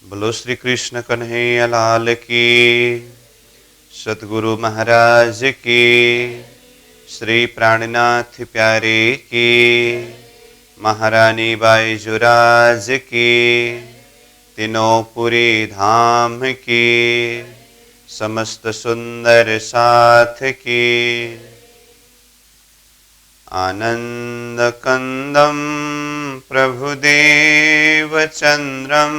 बोलो श्री कृष्ण कन्हैया लाल की, सतगुरु महाराज की, श्री प्राणनाथ प्यारे की, महारानी बाईजुराज की, तीनों पुरी धाम की, समस्त सुंदर साथ की। आनंद कंदम प्रभुदेव चंद्रम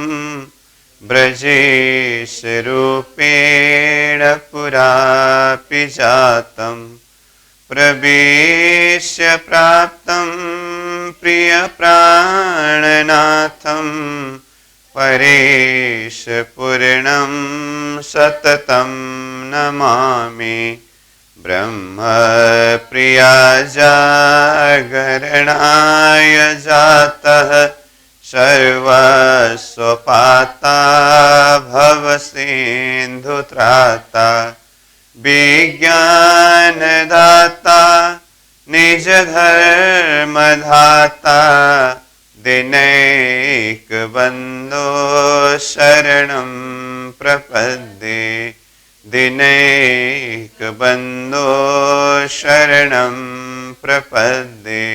ब्रजेश रूपेण पुरापि जातं प्रवेश्य प्राप्तं प्रिय प्राणनाथं परेश पूर्णं सततं नमामि। ब्रह्म प्रिया जागरणाय जातः सर्वस्वपाता भवसिन्धुत्राता विज्ञानदाता निजधर्मधाता दिनैकबन्धो शरणं प्रपद्ये दिनैकबन्धो शरणं प्रपद्ये।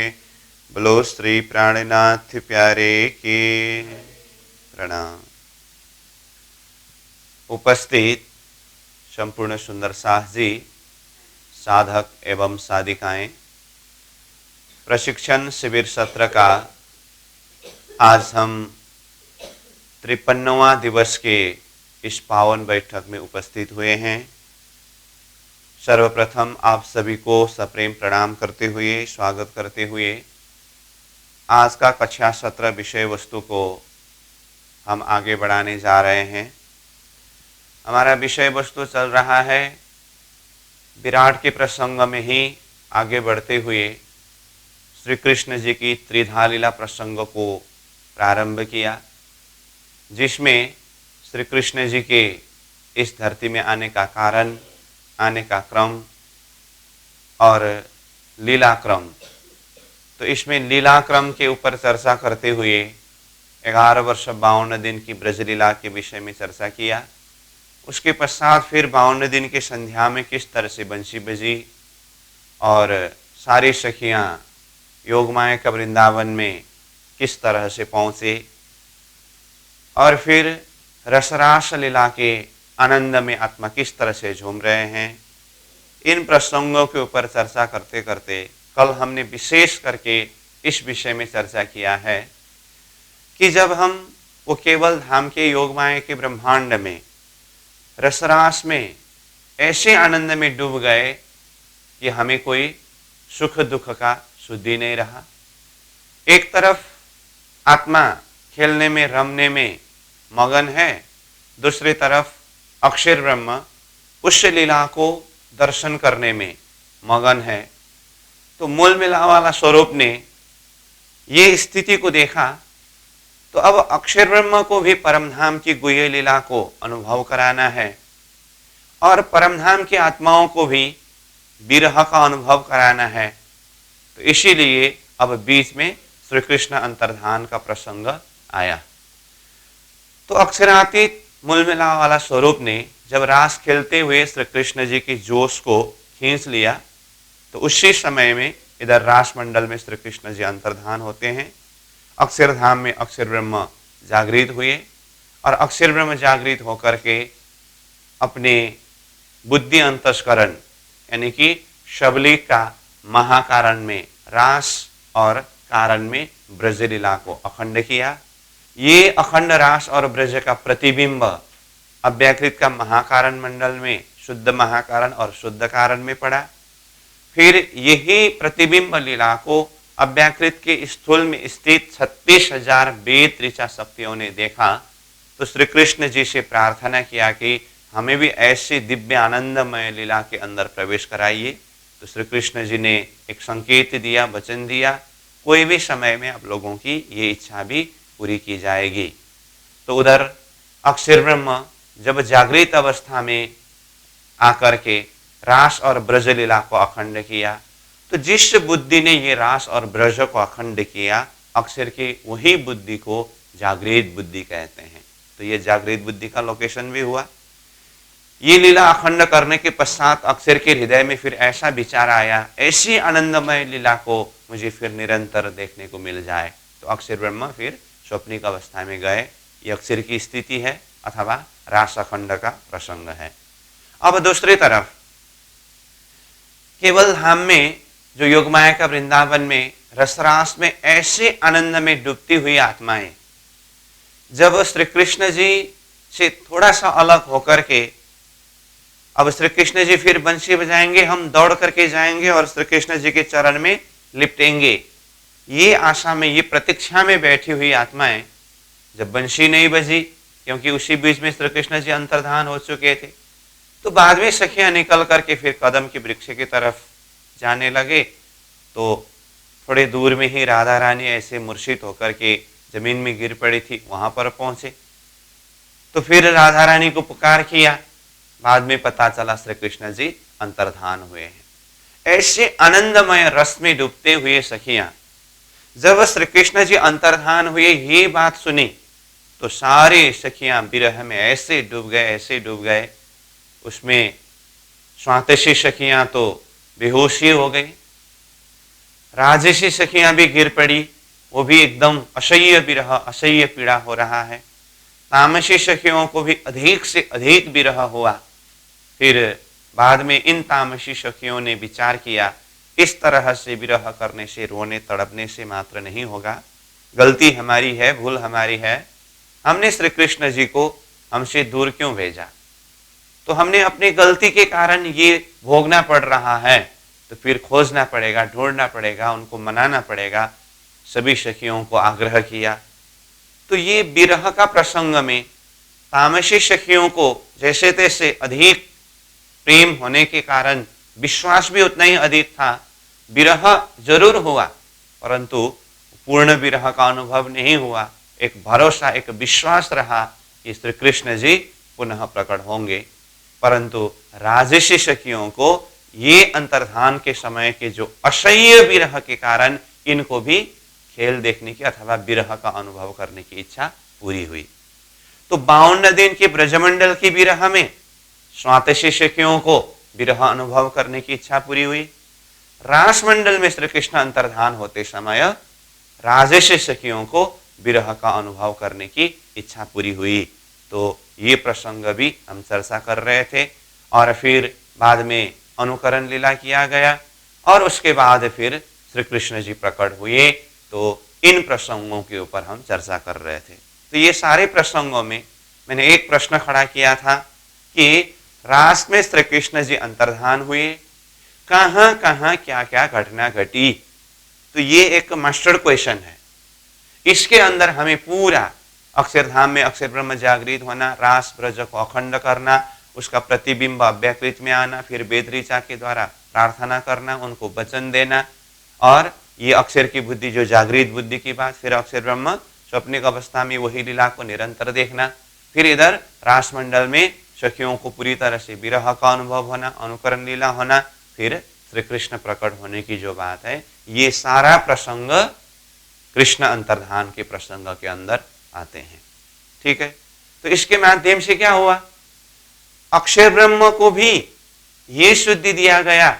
बोलो श्री प्राणनाथ प्यारे की प्रणाम। उपस्थित संपूर्ण सुंदर साथ जी, साधक एवं साधिकाएं, प्रशिक्षण शिविर सत्र का आज हम 53वां दिवस के इस पावन बैठक में उपस्थित हुए हैं। सर्वप्रथम आप सभी को सप्रेम प्रणाम करते हुए, स्वागत करते हुए आज का कक्षा सत्र विषय वस्तु को हम आगे बढ़ाने जा रहे हैं। हमारा विषय वस्तु चल रहा है विराट के प्रसंग में ही आगे बढ़ते हुए श्री कृष्ण जी की त्रिधा लीला प्रसंग को प्रारंभ किया, जिसमें श्री कृष्ण जी के इस धरती में आने का कारण, आने का क्रम और लीला क्रम। तो इसमें लीला क्रम के ऊपर चर्चा करते हुए 11 वर्ष 52 दिन की ब्रजलीला के विषय में चर्चा किया। उसके पश्चात फिर 52 दिन की संध्या में किस तरह से बंसी बजी और सारी सखियां योगमाया का वृंदावन में किस तरह से पहुंचे और फिर रसरास लीला के आनंद में आत्मा किस तरह से झूम रहे हैं, इन प्रसंगों के ऊपर चर्चा करते करते कल हमने विशेष करके इस विषय में चर्चा किया है कि जब हम वो केवल धाम के योगमाया के ब्रह्मांड में रसरास में ऐसे आनंद में डूब गए कि हमें कोई सुख दुख का सुद्धि नहीं रहा। एक तरफ आत्मा खेलने में रमने में मगन है, दूसरी तरफ अक्षर ब्रह्म उस लीला को दर्शन करने में मगन है। तो मूल मिला वाला स्वरूप ने ये स्थिति को देखा तो अब अक्षर ब्रह्म को भी परमधाम की गुह्य लीला को अनुभव कराना है और परमधाम की आत्माओं को भी विरह का अनुभव कराना है। तो इसीलिए अब बीच में श्री कृष्ण अंतर्धान का प्रसंग आया। तो अक्षरातीत मूल मिला वाला स्वरूप ने जब रास खेलते हुए श्री कृष्ण जी की जोश को खींच लिया तो उसी समय में इधर रास मंडल में श्री कृष्ण जी अंतर्धान होते हैं। अक्षरधाम में अक्षर ब्रह्म जागृत हुए और अक्षर ब्रह्म जागृत होकर के अपने बुद्धि अंतस्करण यानी कि शबलिक का महाकारण में रास और कारण में ब्रजलीला को अखंड किया। ये अखंड रास और ब्रज का प्रतिबिंब अव्याकृत का महाकारण मंडल में शुद्ध महाकारण और शुद्ध कारण में पड़ा। फिर यही प्रतिबिंब लीला को अव्याकृत के स्थूल में स्थित 36,000 वेद ऋचा शक्तियों ने देखा तो श्री कृष्ण जी से प्रार्थना किया कि हमें भी ऐसी दिव्य आनंदमय लीला के अंदर प्रवेश कराइए। तो श्री कृष्ण जी ने एक संकेत दिया, वचन दिया, कोई भी समय में आप लोगों की ये इच्छा भी पूरी की जाएगी। तो उधर अक्षर ब्रह्म जब जागृत अवस्था में आकर के रास और ब्रज लीला को अखंड किया तो जिस बुद्धि ने ये रास और ब्रज को अखंड किया, अक्षर की वही बुद्धि को जागृत बुद्धि कहते हैं। तो ये जागृत बुद्धि का लोकेशन भी हुआ। ये लीला अखंड करने के पश्चात अक्षर के हृदय में फिर ऐसा विचार आया, ऐसी आनंदमय लीला को मुझे फिर निरंतर देखने को मिल जाए। तो अक्षर ब्रह्म फिर स्वप्निक अवस्था में गए। ये अक्षर की स्थिति है अथवा रास अखंड का प्रसंग है। अब दूसरी तरफ केवल धाम में जो योगमाया का वृंदावन में रसरास में ऐसे आनंद में डूबती हुई आत्माएं जब श्री कृष्ण जी से थोड़ा सा अलग होकर के, अब श्री कृष्ण जी फिर बंशी बजाएंगे, हम दौड़ करके जाएंगे और श्री कृष्ण जी के चरण में लिपटेंगे, ये आशा में, ये प्रतीक्षा में बैठी हुई आत्माएं जब बंशी नहीं बजी, क्योंकि उसी बीच में श्री कृष्ण जी अंतर्धान हो चुके थे, तो बाद में सखियां निकल करके फिर कदम के वृक्ष की तरफ जाने लगे। तो थोड़े दूर में ही राधा रानी ऐसे मूर्छित होकर के जमीन में गिर पड़ी थी, वहां पर पहुंचे। तो फिर राधा रानी को पुकार किया, बाद में पता चला श्री कृष्ण जी अंतर्धान हुए हैं। ऐसे आनंदमय रस में डूबते हुए सखियां जब श्री कृष्ण जी अंतर्धान हुए ये बात सुनी तो सारे सखियां विरह में ऐसे डूब गए, ऐसे डूब गए। उसमें स्वातशी सखियां तो बेहोशी हो गई, राजसी सखियां भी गिर पड़ी, वो भी एकदम असह्य विरह, असह्य पीड़ा हो रहा है। तामसी सखियों को भी अधिक से अधिक विरह हुआ। फिर बाद में इन तामसी सखियों ने विचार किया, इस तरह से विरह करने से, रोने तड़पने से मात्र नहीं होगा, गलती हमारी है, भूल हमारी है, हमने श्री कृष्ण जी को हमसे दूर क्यों भेजा, तो हमने अपनी गलती के कारण ये भोगना पड़ रहा है, तो फिर खोजना पड़ेगा, ढूंढना पड़ेगा, उनको मनाना पड़ेगा। सभी सखियों को आग्रह किया। तो ये विरह का प्रसंग में तामसी सखियों को जैसे तैसे अधिक प्रेम होने के कारण विश्वास भी उतना ही अधिक था। विरह जरूर हुआ परंतु पूर्ण विरह का अनुभव नहीं हुआ। एक भरोसा, एक विश्वास रहा कि श्री कृष्ण जी पुनः प्रकट होंगे। परंतु राजसी सखियों को ये अंतर्धान के समय के जो असह्य विरह के कारण इनको भी खेल देखने की अथवा विरह का अनुभव करने की इच्छा पूरी हुई। तो 52 दिन के ब्रजमंडल की विरह में स्वातशी सखियों को विरह अनुभव करने की इच्छा पूरी हुई। रास मंडल में श्री कृष्ण अंतर्धान होते समय राजसी सखियों को विरह का अनुभव करने की इच्छा पूरी हुई। तो ये प्रसंग भी हम चर्चा कर रहे थे और फिर बाद में अनुकरण लीला किया गया और उसके बाद फिर श्री कृष्ण जी प्रकट हुए। तो इन प्रसंगों के ऊपर हम चर्चा कर रहे थे। तो ये सारे प्रसंगों में मैंने एक प्रश्न खड़ा किया था कि रास में श्री कृष्ण जी अंतर्धान हुए, कहाँ कहाँ क्या क्या घटना घटी। तो ये एक मास्टर क्वेश्चन है। इसके अंदर हमें पूरा अक्षरधाम में अक्षर ब्रह्म जागृत होना, रास ब्रज को अखंड करना, उसका प्रतिबिंब अव्याकृत में आना, फिर वेद ऋचा के द्वारा प्रार्थना करना, उनको वचन देना, और ये अक्षर की बुद्धि जो जागृत बुद्धि की बात, फिर अक्षर ब्रह्म स्वप्निक अवस्था में वही लीला को निरंतर देखना, फिर इधर रास मंडल में सखियों को पूरी तरह से विरह का अनुभव होना, अनुकरण लीला होना, फिर श्री कृष्ण प्रकट होने की जो बात है, ये सारा प्रसंग कृष्ण अंतर्धान के प्रसंग के अंदर आते हैं। ठीक है। तो इसके माध्यम से क्या हुआ, अक्षर ब्रह्म को भी ये शुद्धि दिया गया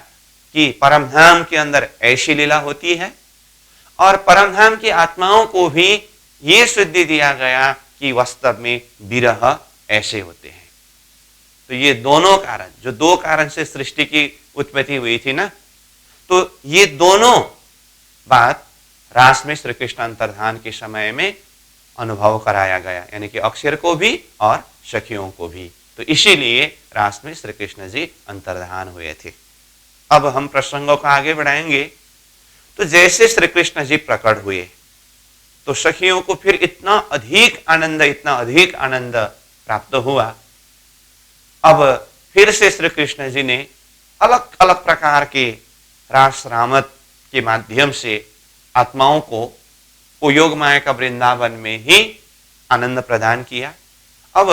कि परमधाम के अंदर ऐसी लीला होती है, और परमधाम की आत्माओं को भी ये शुद्धि दिया गया कि वास्तव में विरह ऐसे होते हैं। तो ये दोनों कारण, जो दो कारण से सृष्टि की उत्पत्ति हुई थी ना, तो ये दोनों बात रास में श्री कृष्ण अंतर्धान के समय में अनुभव कराया गया, यानी कि अक्षर को भी और सखियों को भी। तो इसीलिए रास में श्री कृष्ण जी अंतर्धान हुए थे। अब हम प्रसंगों को आगे बढ़ाएंगे। तो जैसे श्री कृष्ण जी प्रकट हुए तो सखियों को फिर इतना अधिक आनंद प्राप्त हुआ। अब फिर से श्री कृष्ण जी ने अलग अलग प्रकार के रास रामत के माध्यम से आत्माओं को योग माया का वृंदावन में ही आनंद प्रदान किया। अब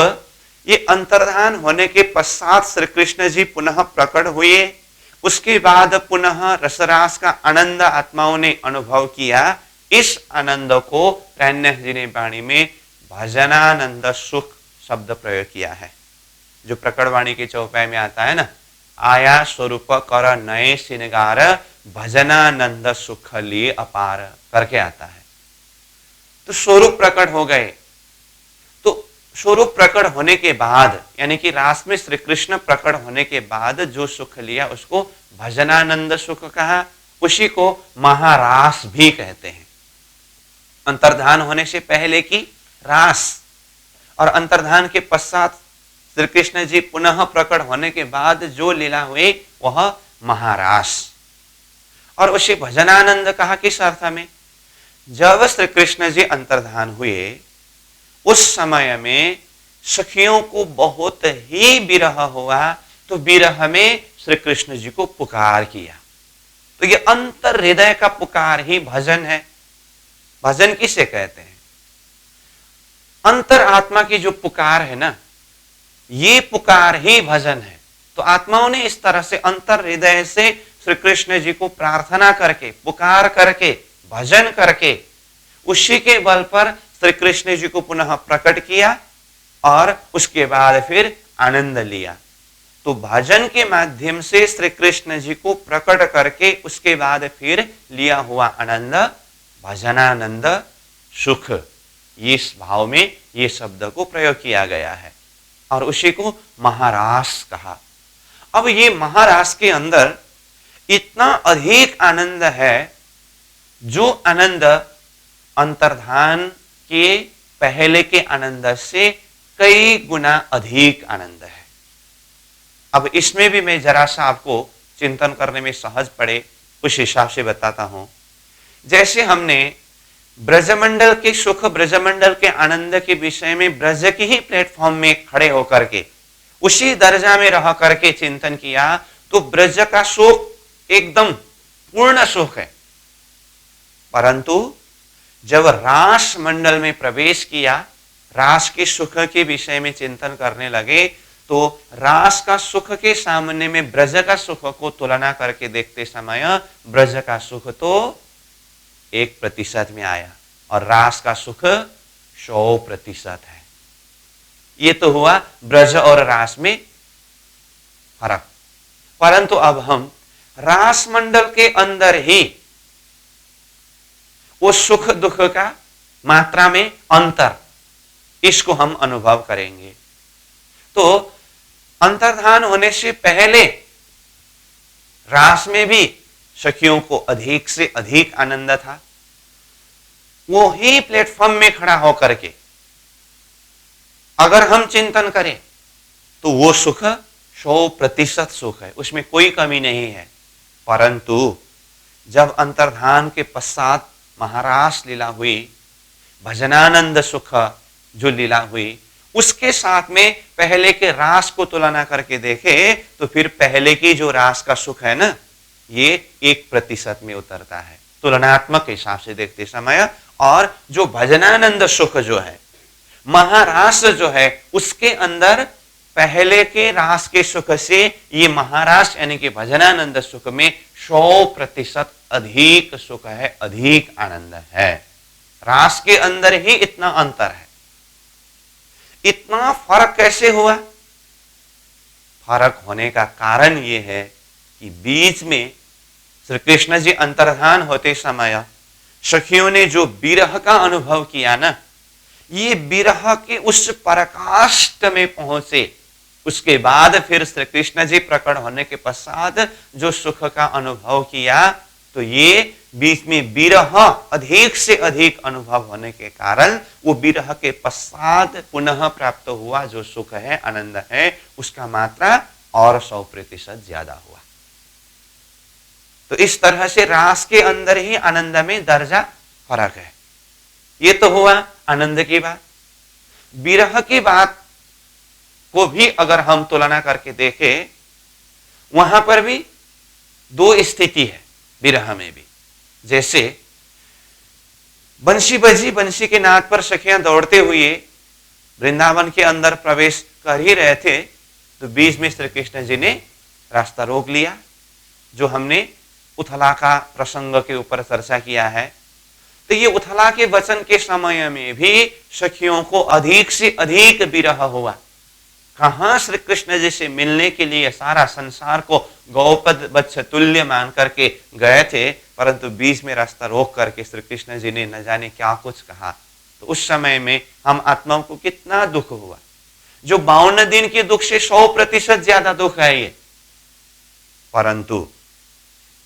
ये अंतर्धान होने के पश्चात श्री कृष्ण जी पुनः प्रकट हुए। उसके बाद पुनः रसरास का आनंद आत्माओं ने अनुभव किया। इस आनंद को प्राणनाथ जी ने वाणी में भजनानंद सुख शब्द प्रयोग किया है, जो प्रकटवाणी के चौपाई में आता है ना, आया स्वरूप कर नए श्रृंगार भजनानंद सुख लिए अपार करके आता है। तो स्वरूप प्रकट हो गए। तो स्वरूप प्रकट होने के बाद, यानी कि रास में श्री कृष्ण प्रकट होने के बाद जो सुख लिया उसको भजनानंद सुख कहा, उसी को महारास भी कहते हैं। अंतर्धान होने से पहले की रास और अंतर्धान के पश्चात श्री कृष्ण जी पुनः प्रकट होने के बाद जो लीला हुई वह महारास। और उसे भजनानंद कहा किस अर्थ में? जब श्री कृष्ण जी अंतर्धान हुए उस समय में सखियों को बहुत ही विरह हुआ, तो विरह में श्री कृष्ण जी को पुकार किया। तो ये अंतर हृदय का पुकार ही भजन है। भजन किसे कहते हैं? अंतर आत्मा की जो पुकार है ना, ये पुकार ही भजन है। तो आत्माओं ने इस तरह से अंतर हृदय से श्री कृष्ण जी को प्रार्थना करके, पुकार करके, भजन करके, उसी के बल पर श्री कृष्ण जी को पुनः प्रकट किया और उसके बाद फिर आनंद लिया। तो भजन के माध्यम से श्री कृष्ण जी को प्रकट करके उसके बाद फिर लिया हुआ आनंद भजनानंद सुख, इस भाव में ये शब्द को प्रयोग किया गया है और उसी को महारास कहा। अब ये महारास के अंदर इतना अधिक आनंद है, जो आनंद अंतर्धान के पहले के आनंद से कई गुना अधिक आनंद है। अब इसमें भी मैं जरा सा आपको चिंतन करने में सहज पड़े उस हिसाब से बताता हूं। जैसे हमने ब्रजमंडल के सुख, ब्रजमंडल के आनंद के विषय में ब्रज के ही प्लेटफॉर्म में खड़े होकर के, उसी दर्जा में रह करके चिंतन किया, तो ब्रज का सुख एकदम पूर्ण सुख है। परंतु जब रास मंडल में प्रवेश किया, रास के सुख के विषय में चिंतन करने लगे, तो रास का सुख के सामने में ब्रज का सुख को तुलना करके देखते समय ब्रज का सुख तो 1% में आया और रास का सुख 100% है। ये तो हुआ ब्रज और रास में फर्क। परंतु अब हम रास मंडल के अंदर ही वो सुख दुख का मात्रा में अंतर, इसको हम अनुभव करेंगे। तो अंतर्धान होने से पहले रास में भी सखियों को अधिक से अधिक आनंद था। वो ही प्लेटफॉर्म में खड़ा होकर के अगर हम चिंतन करें तो वो सुख 100% सुख है, उसमें कोई कमी नहीं है। परंतु जब अंतर्धान के पश्चात महारास लीला हुई, भजनानंद सुख जो लीला हुई, उसके साथ में पहले के रास को तुलना करके देखे तो फिर पहले की जो रास का सुख है ना, ये 1% में उतरता है तुलनात्मक हिसाब से देखते समय। और जो भजनानंद सुख जो है, महारास जो है, उसके अंदर पहले के रास के सुख से ये महारास यानी कि भजनानंद सुख में 100% अधिक सुख है, अधिक आनंद है। रास के अंदर ही इतना अंतर है। इतना फर्क कैसे हुआ? फर्क होने का कारण यह है कि बीच में श्री कृष्ण जी अंतर्धान होते समय सखियों ने जो विरह का अनुभव किया ना, ये विरह के उस पराकाष्ठ में पहुंचे। उसके बाद फिर श्री कृष्ण जी प्रकट होने के पश्चात जो सुख का अनुभव किया, तो ये बीच में विरह अधिक से अधिक अनुभव होने के कारण वो विरह के पश्चात पुनः प्राप्त हुआ जो सुख है, आनंद है, उसका मात्रा और 100% ज्यादा हुआ। तो इस तरह से रास के अंदर ही आनंद में दर्जा फर्क है। ये तो हुआ आनंद की बात। विरह की बात को भी अगर हम तुलना करके देखें, वहां पर भी 2 स्थिति है विरह में भी। जैसे बंशी बजी, बंशी के नाद पर सखियां दौड़ते हुए वृंदावन के अंदर प्रवेश कर ही रहे थे, तो बीच में श्री कृष्ण जी ने रास्ता रोक लिया। जो हमने उथला का प्रसंग के ऊपर चर्चा किया है, तो ये उथला के वचन के समय में भी सखियों को अधिक से अधिक विरह हुआ। कहां श्री कृष्ण जी से मिलने के लिए सारा संसार को गौपद वत्स तुल्य मान करके गए थे, परंतु बीच में रास्ता रोक करके श्री कृष्ण जी ने न जाने क्या कुछ कहा। तो उस समय में हम आत्माओं को कितना दुख हुआ। जो 52 दिन के दुख से 100% ज्यादा दुख है ये। परंतु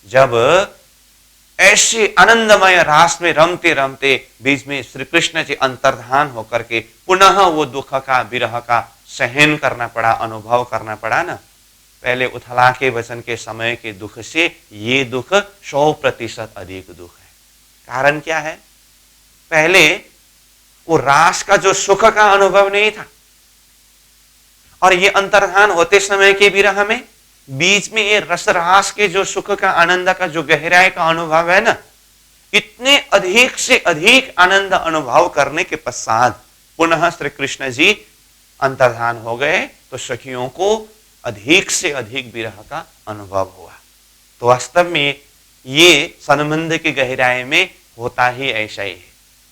जब ऐसे आनंदमय रास में रमते रमते बीच में श्री कृष्ण जी अंतर्धान होकर के पुनः वो दुख का विरह का सहन करना पड़ा, अनुभव करना पड़ा ना। पहले उथला के वचन के समय के दुख से ये दुख 100% अधिक दुख है। कारण क्या है? पहले वो रास का जो सुख का अनुभव नहीं था, और ये अंतर्धान होते समय के विरह में बीच में ये रस रास के जो सुख का आनंद का जो गहराई का अनुभव है ना, इतने अधिक से अधिक आनंद अनुभव करने के पश्चात पुनः श्री कृष्ण जी अंतर्धान हो गए, तो सखियों को अधिक से अधिक विरह का अनुभव हुआ। तो वास्तव में ये संबंध की गहराई में होता ही ऐसा ही है।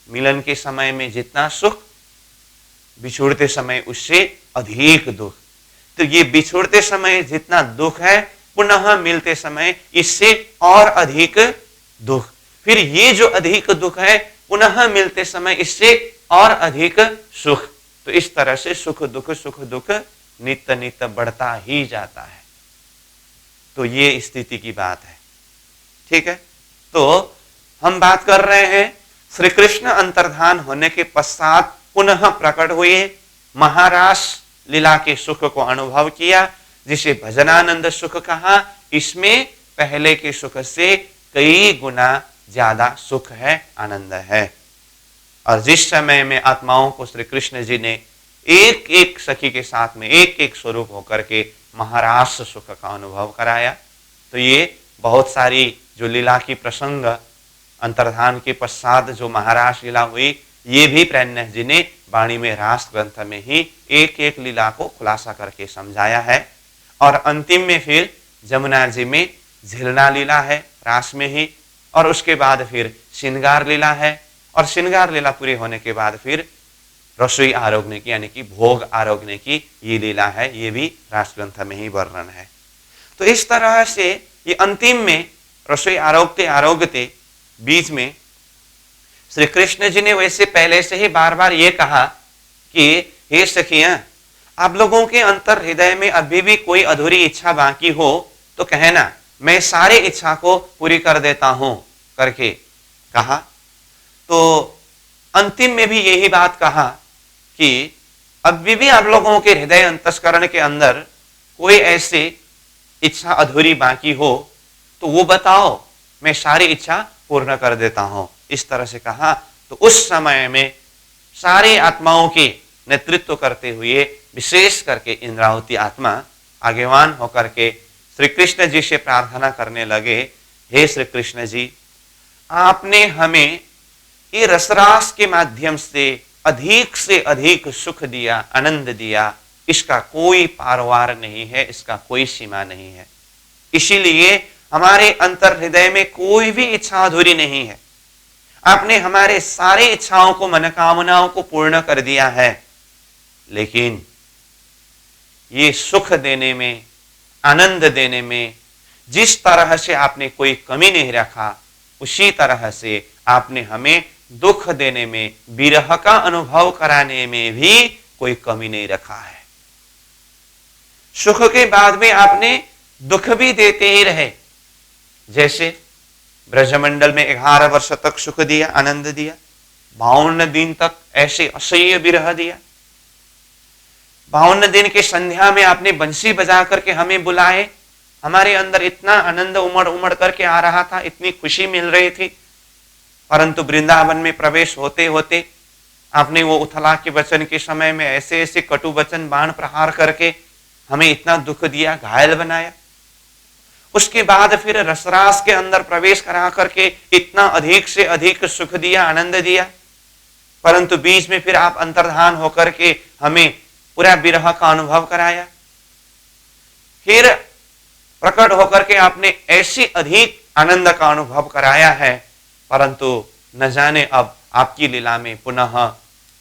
मिलन के समय में जितना सुख, बिछुड़ते समय उससे अधिक दुख। तो ये बिछुड़ते समय जितना दुख है, पुनः मिलते समय इससे और अधिक दुख। फिर ये जो अधिक दुख है, पुनः मिलते समय इससे और अधिक सुख। तो इस तरह से सुख दुख नित्य नित्य बढ़ता ही जाता है। तो ये स्थिति की बात है। ठीक है, तो हम बात कर रहे हैं श्री कृष्ण अंतर्धान होने के पश्चात पुनः प्रकट हुए, महारास लीला के सुख को अनुभव किया, जिसे भजनानंद सुख कहा। इसमें पहले के सुख से कई गुना ज्यादा सुख है, आनंद है। और जिस समय में आत्माओं को श्री कृष्ण जी ने एक एक सखी के साथ में एक एक स्वरूप होकर के महारास सुख का अनुभव कराया, तो ये बहुत सारी जो लीला की प्रसंग अंतर्धान के पश्चात जो महारास लीला हुई, ये भी प्रेरणा जी ने वाणी में रास ग्रंथ में ही एक एक लीला को खुलासा करके समझाया है। और अंतिम में फिर जमुना जी में झिलना लीला है रास में ही, और उसके बाद फिर श्रृंगार लीला है, और श्रृंगार लीला पूरी होने के बाद फिर रसोई आरोग्य की यानी कि भोग आरोग्य की ये लीला है। ये भी रास ग्रंथ में ही वर्णन है। तो इस तरह से ये अंतिम में रसोई आरोग्य बीच में श्री कृष्ण जी ने वैसे पहले से ही बार बार ये कहा कि हे सखियां, आप लोगों के अंतर हृदय में अभी भी कोई अधूरी इच्छा बाकी हो तो कहना, मैं सारी इच्छा को पूरी कर देता हूं करके कहा। तो अंतिम में भी यही बात कहा कि अभी भी आप लोगों के हृदय अंतस्करण के अंदर कोई ऐसी इच्छा अधूरी बाकी हो तो वो बताओ, मैं सारी इच्छा पूर्ण कर देता हूं। इस तरह से कहा। तो उस समय में सारी आत्माओं के नेतृत्व करते हुए विशेष करके इंद्रावती आत्मा आगेवान होकर के श्री कृष्ण जी से प्रार्थना करने लगे, हे श्री कृष्ण जी, आपने हमें ये रसरास के माध्यम से अधिक सुख दिया, आनंद दिया, इसका कोई पारवार नहीं है, इसका कोई सीमा नहीं है। इसीलिए हमारे अंतर हृदय में कोई भी इच्छा अधूरी नहीं है। आपने हमारे सारे इच्छाओं को, मनोकामनाओं को पूर्ण कर दिया है, लेकिन ये सुख देने में, आनंद देने में जिस तरह से आपने कोई कमी नहीं रखा, उसी तरह से आपने हमें दुख देने में, विरह का अनुभव कराने में भी कोई कमी नहीं रखा है। सुख के बाद में आपने दुख भी देते ही रहे। जैसे ब्रजमंडल में 11 वर्ष तक सुख दिया, आनंद दिया, 52 दिन तक ऐसे असह्य विरह दिया। 52 दिन के संध्या में आपने बंसी बजा करके हमें बुलाए, हमारे अंदर इतना आनंद उमड़ उमड़ करके आ रहा था, इतनी खुशी मिल रही थी, परंतु वृंदावन में प्रवेश होते होते आपने वो उथला के वचन के समय में ऐसे ऐसे कटु वचन बाण प्रहार करके हमें इतना दुख दिया, घायल बनाया। उसके बाद फिर रसरास के अंदर प्रवेश करा करके इतना अधिक से अधिक सुख दिया, आनंद दिया, परंतु बीच में फिर आप अंतर्धान होकर के हमें पूरा विरह का अनुभव कराया। फिर प्रकट होकर के आपने ऐसी अधिक आनंद का अनुभव कराया है, परंतु न जाने अब आपकी लीला में पुनः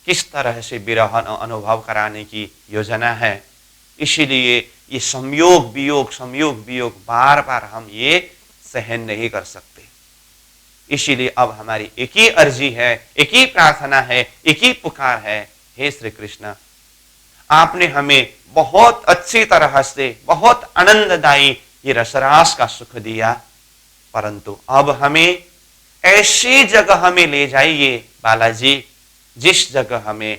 किस तरह से विरह अनुभव कराने की योजना है। इसीलिए ये संयोग वियोग बार बार हम ये सहन नहीं कर सकते। इसीलिए अब हमारी एक ही अर्जी है, एक ही प्रार्थना है, एक ही पुकार है, हे श्री कृष्ण, आपने हमें बहुत अच्छी तरह से, बहुत आनंददायी ये रसरास का सुख दिया, परंतु अब हमें ऐसी जगह हमें ले जाइए बालाजी, जिस जगह हमें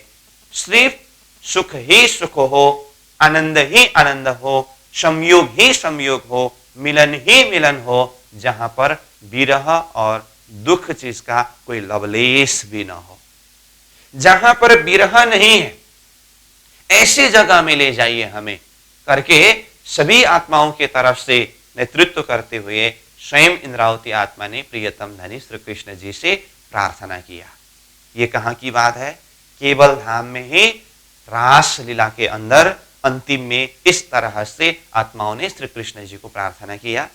सिर्फ सुख ही सुख हो, आनंद ही आनंद हो, संयोग ही संयोग हो, मिलन ही मिलन हो, जहां पर विरह और दुख चीज का कोई लवलेश भी ना हो। जहां पर विरह नहीं है ऐसी जगह में ले जाइए हमें करके सभी आत्माओं के तरफ से नेतृत्व करते हुए स्वयं इंद्रावती आत्मा ने प्रियतम धनी श्री कृष्ण जी से प्रार्थना किया। ये कहाँ की बात है? केवल धाम में ही रास लीला के अंदर अंतिम में इस तरह से आत्माओं ने श्री कृष्ण जी को प्रार्थना किया।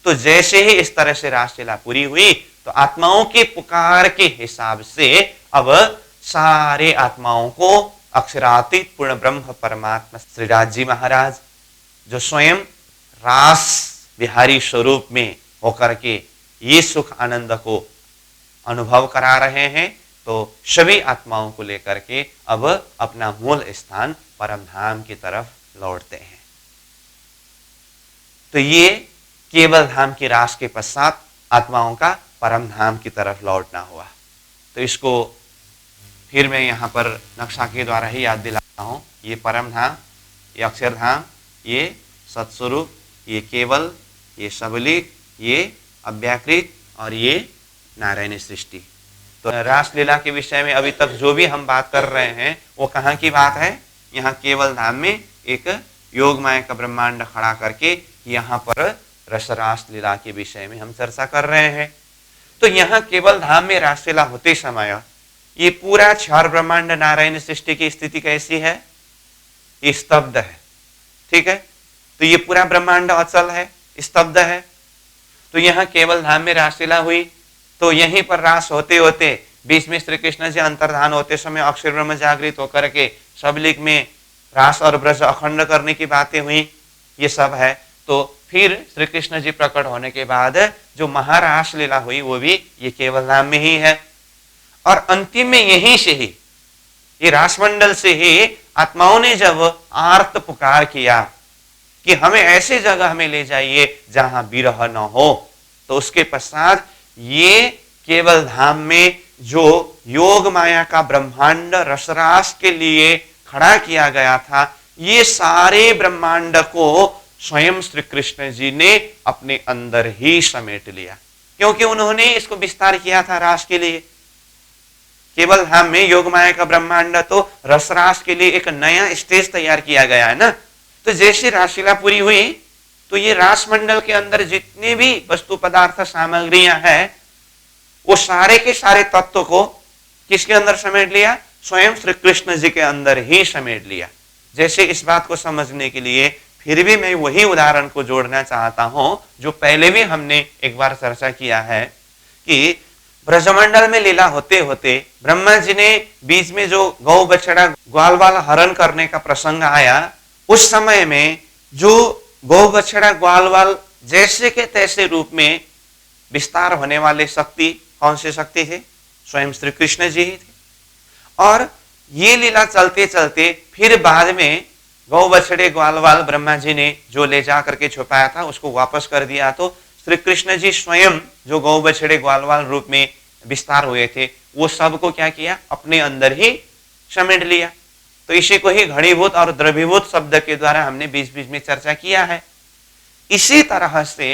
तो जैसे ही इस तरह से रास लीला पूरी हुई तो आत्माओं के पुकार के हिसाब से अब सारे आत्माओं को अक्षरातीत पूर्ण ब्रह्म परमात्मा श्रीराज जी महाराज, जो स्वयं रास विहारी स्वरूप में होकर के ये सुख आनंद को अनुभव करा रहे हैं, तो सभी आत्माओं को लेकर के अब अपना मूल स्थान परम धाम की तरफ लौटते हैं। तो ये केवल धाम के रास के पश्चात आत्माओं का परम धाम की तरफ लौटना हुआ। तो इसको फिर मैं यहाँ पर नक्शा के द्वारा ही याद दिलाता हूँ। ये परम धाम, ये अक्षरधाम, ये सत्स्वरूप, ये केवल, ये सबलिक, ये अव्याकृत और ये नारायणी सृष्टि। तो रासलीला के विषय में अभी तक जो भी हम बात कर रहे हैं वो कहाँ की बात है? यहाँ केवल धाम में एक योग माया का ब्रह्मांड खड़ा करके यहाँ पर रसरास लीला के विषय में हम चर्चा कर रहे हैं। तो यहाँ केवल धाम में रासलीला होते समय ये पूरा चार ब्रह्मांड नारायण सृष्टि की स्थिति कैसी है? ये स्तब्ध है, ठीक है। तो ये पूरा ब्रह्मांड अचल है, स्तब्ध है। तो यहाँ केवल धाम में रासलीला हुई, तो यहीं पर रास होते होते बीच में श्री कृष्ण जी अंतर्धान होते समय अक्षर ब्रह्म जागृत होकर के सबलिक में रास और ब्रज अखंड करने की बातें हुई, ये सब है। तो फिर श्री कृष्ण जी प्रकट होने के बाद जो महारास लीला हुई वो भी ये केवल धाम में ही है। और अंतिम में यहीं से ही, ये रासमंडल से ही आत्माओं ने जब आर्त पुकार किया कि हमें ऐसी जगह में ले जाइए जहां विरह न हो, तो उसके पश्चात ये केवल धाम में जो योग माया का ब्रह्मांड रसरास के लिए खड़ा किया गया था, ये सारे ब्रह्मांड को स्वयं श्री कृष्ण जी ने अपने अंदर ही समेट लिया, क्योंकि उन्होंने इसको विस्तार किया था रास के लिए। केवल धाम में योग माया का ब्रह्मांड तो रसरास के लिए एक नया स्टेज तैयार किया गया है ना। तो जैसे रासलीला पूरी हुई तो ये रास मंडल के अंदर जितने भी वस्तु पदार्थ सामग्रियां हैं वो सारे के सारे तत्व को किसके अंदर समेट लिया? स्वयं श्री कृष्ण जी के अंदर ही समेट लिया। जैसे इस बात को समझने के लिए फिर भी मैं वही उदाहरण को जोड़ना चाहता हूं जो पहले भी हमने एक बार चर्चा किया है कि ब्रजमंडल में लीला होते होते ब्रह्मा जी ने बीच में जो गौ बछड़ा ग्वाल वाल हरण करने का प्रसंग आया, उस समय में जो गौ बछड़ा ग्वाल वाल जैसे के तैसे रूप में विस्तार होने वाले शक्ति कौन से शक्ति थे? स्वयं श्री कृष्ण जी ही थे। और ये लीला चलते चलते फिर बाद में गौ बछड़े ग्वाल वाल ब्रह्मा जी ने जो ले जा करके छुपाया था उसको वापस कर दिया, तो श्री कृष्ण जी स्वयं जो गौ बछड़े ग्वाल वाल रूप में विस्तार हुए थे वो सब को क्या किया? अपने अंदर ही समेट लिया। तो इसी को ही घड़ीभूत और द्रवीभूत शब्द के द्वारा हमने बीच बीच में चर्चा किया है। इसी तरह से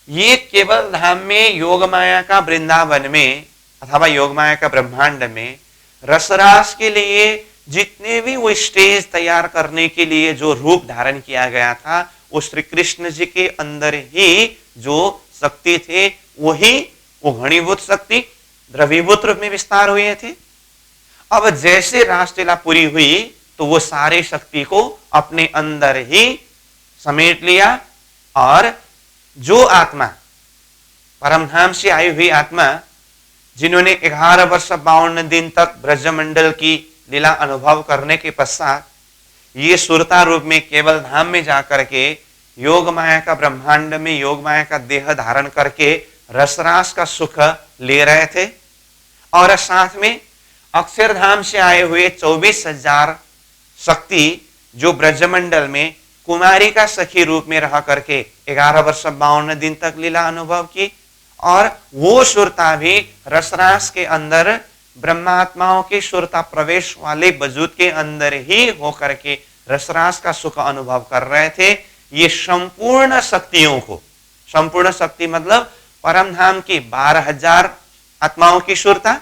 ये केवल धाम में योग माया का वृंदावन में अथवा योग माया का ब्रह्मांड में रसरास के लिए जितने भी वो स्टेज तैयार करने के लिए जो रूप धारण किया गया था वो श्री कृष्ण जी के अंदर ही जो शक्ति थे वही वो घनीभूत शक्ति द्रवीभूत रूप में विस्तार हुए थे। अब जैसे रासलीला पूरी हुई तो वो सारे शक्ति को अपने अंदर ही समेट लिया और जो आत्मा परमधाम से आई हुई आत्मा जिन्होंने 11 वर्ष 52 दिन तक ब्रजमंडल की लीला अनुभव करने के पश्चात ये सुरता रूप में केवल धाम में जाकर के योग माया का ब्रह्मांड में योग माया का देह धारण करके रसरास का सुख ले रहे थे, और साथ में अक्षरधाम से आए हुए 24,000 शक्ति जो ब्रजमंडल में कुमारी का सखी रूप में रह करके 11 वर्ष 52 दिन तक लीला अनुभव की, और वो सुरता भी रसरास के अंदर ब्रह्मात्माओं के सुरता प्रवेश वाले वजूद के अंदर ही होकर के रसरास का सुख अनुभव कर रहे थे। ये संपूर्ण शक्तियों को, संपूर्ण शक्ति मतलब परमधाम की 12,000 आत्माओं की सुरता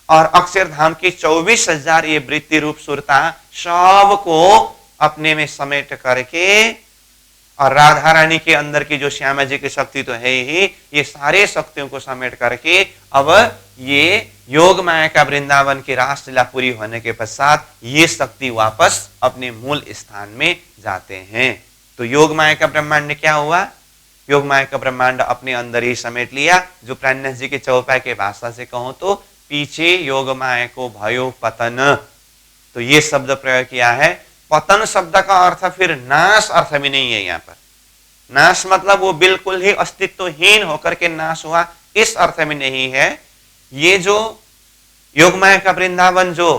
और अक्षरधाम की 24,000 ये वृत्ति रूप सुरता सबको अपने में समेट करके, और राधा रानी के अंदर की जो श्यामा जी की शक्ति तो है ही, ये सारे शक्तियों को समेट करके अब ये योग माया का वृंदावन की रासलीला पूरी होने के पश्चात ये शक्ति वापस अपने मूल स्थान में जाते हैं। तो योग माया का ब्रह्मांड क्या हुआ? योग माया का ब्रह्मांड अपने अंदर ही समेट लिया। जो प्राणनाथ जी के चौपाई के भाषा से कहूं तो पीछे योग माया को भयो पतन, तो ये शब्द प्रयोग किया है। पतन शब्द का अर्थ फिर नाश अर्थ भी नहीं है। यहाँ पर नाश मतलब वो बिल्कुल ही अस्तित्वहीन होकर के नाश हुआ, इस अर्थ में नहीं है। ये जो योग माया का वृंदावन जो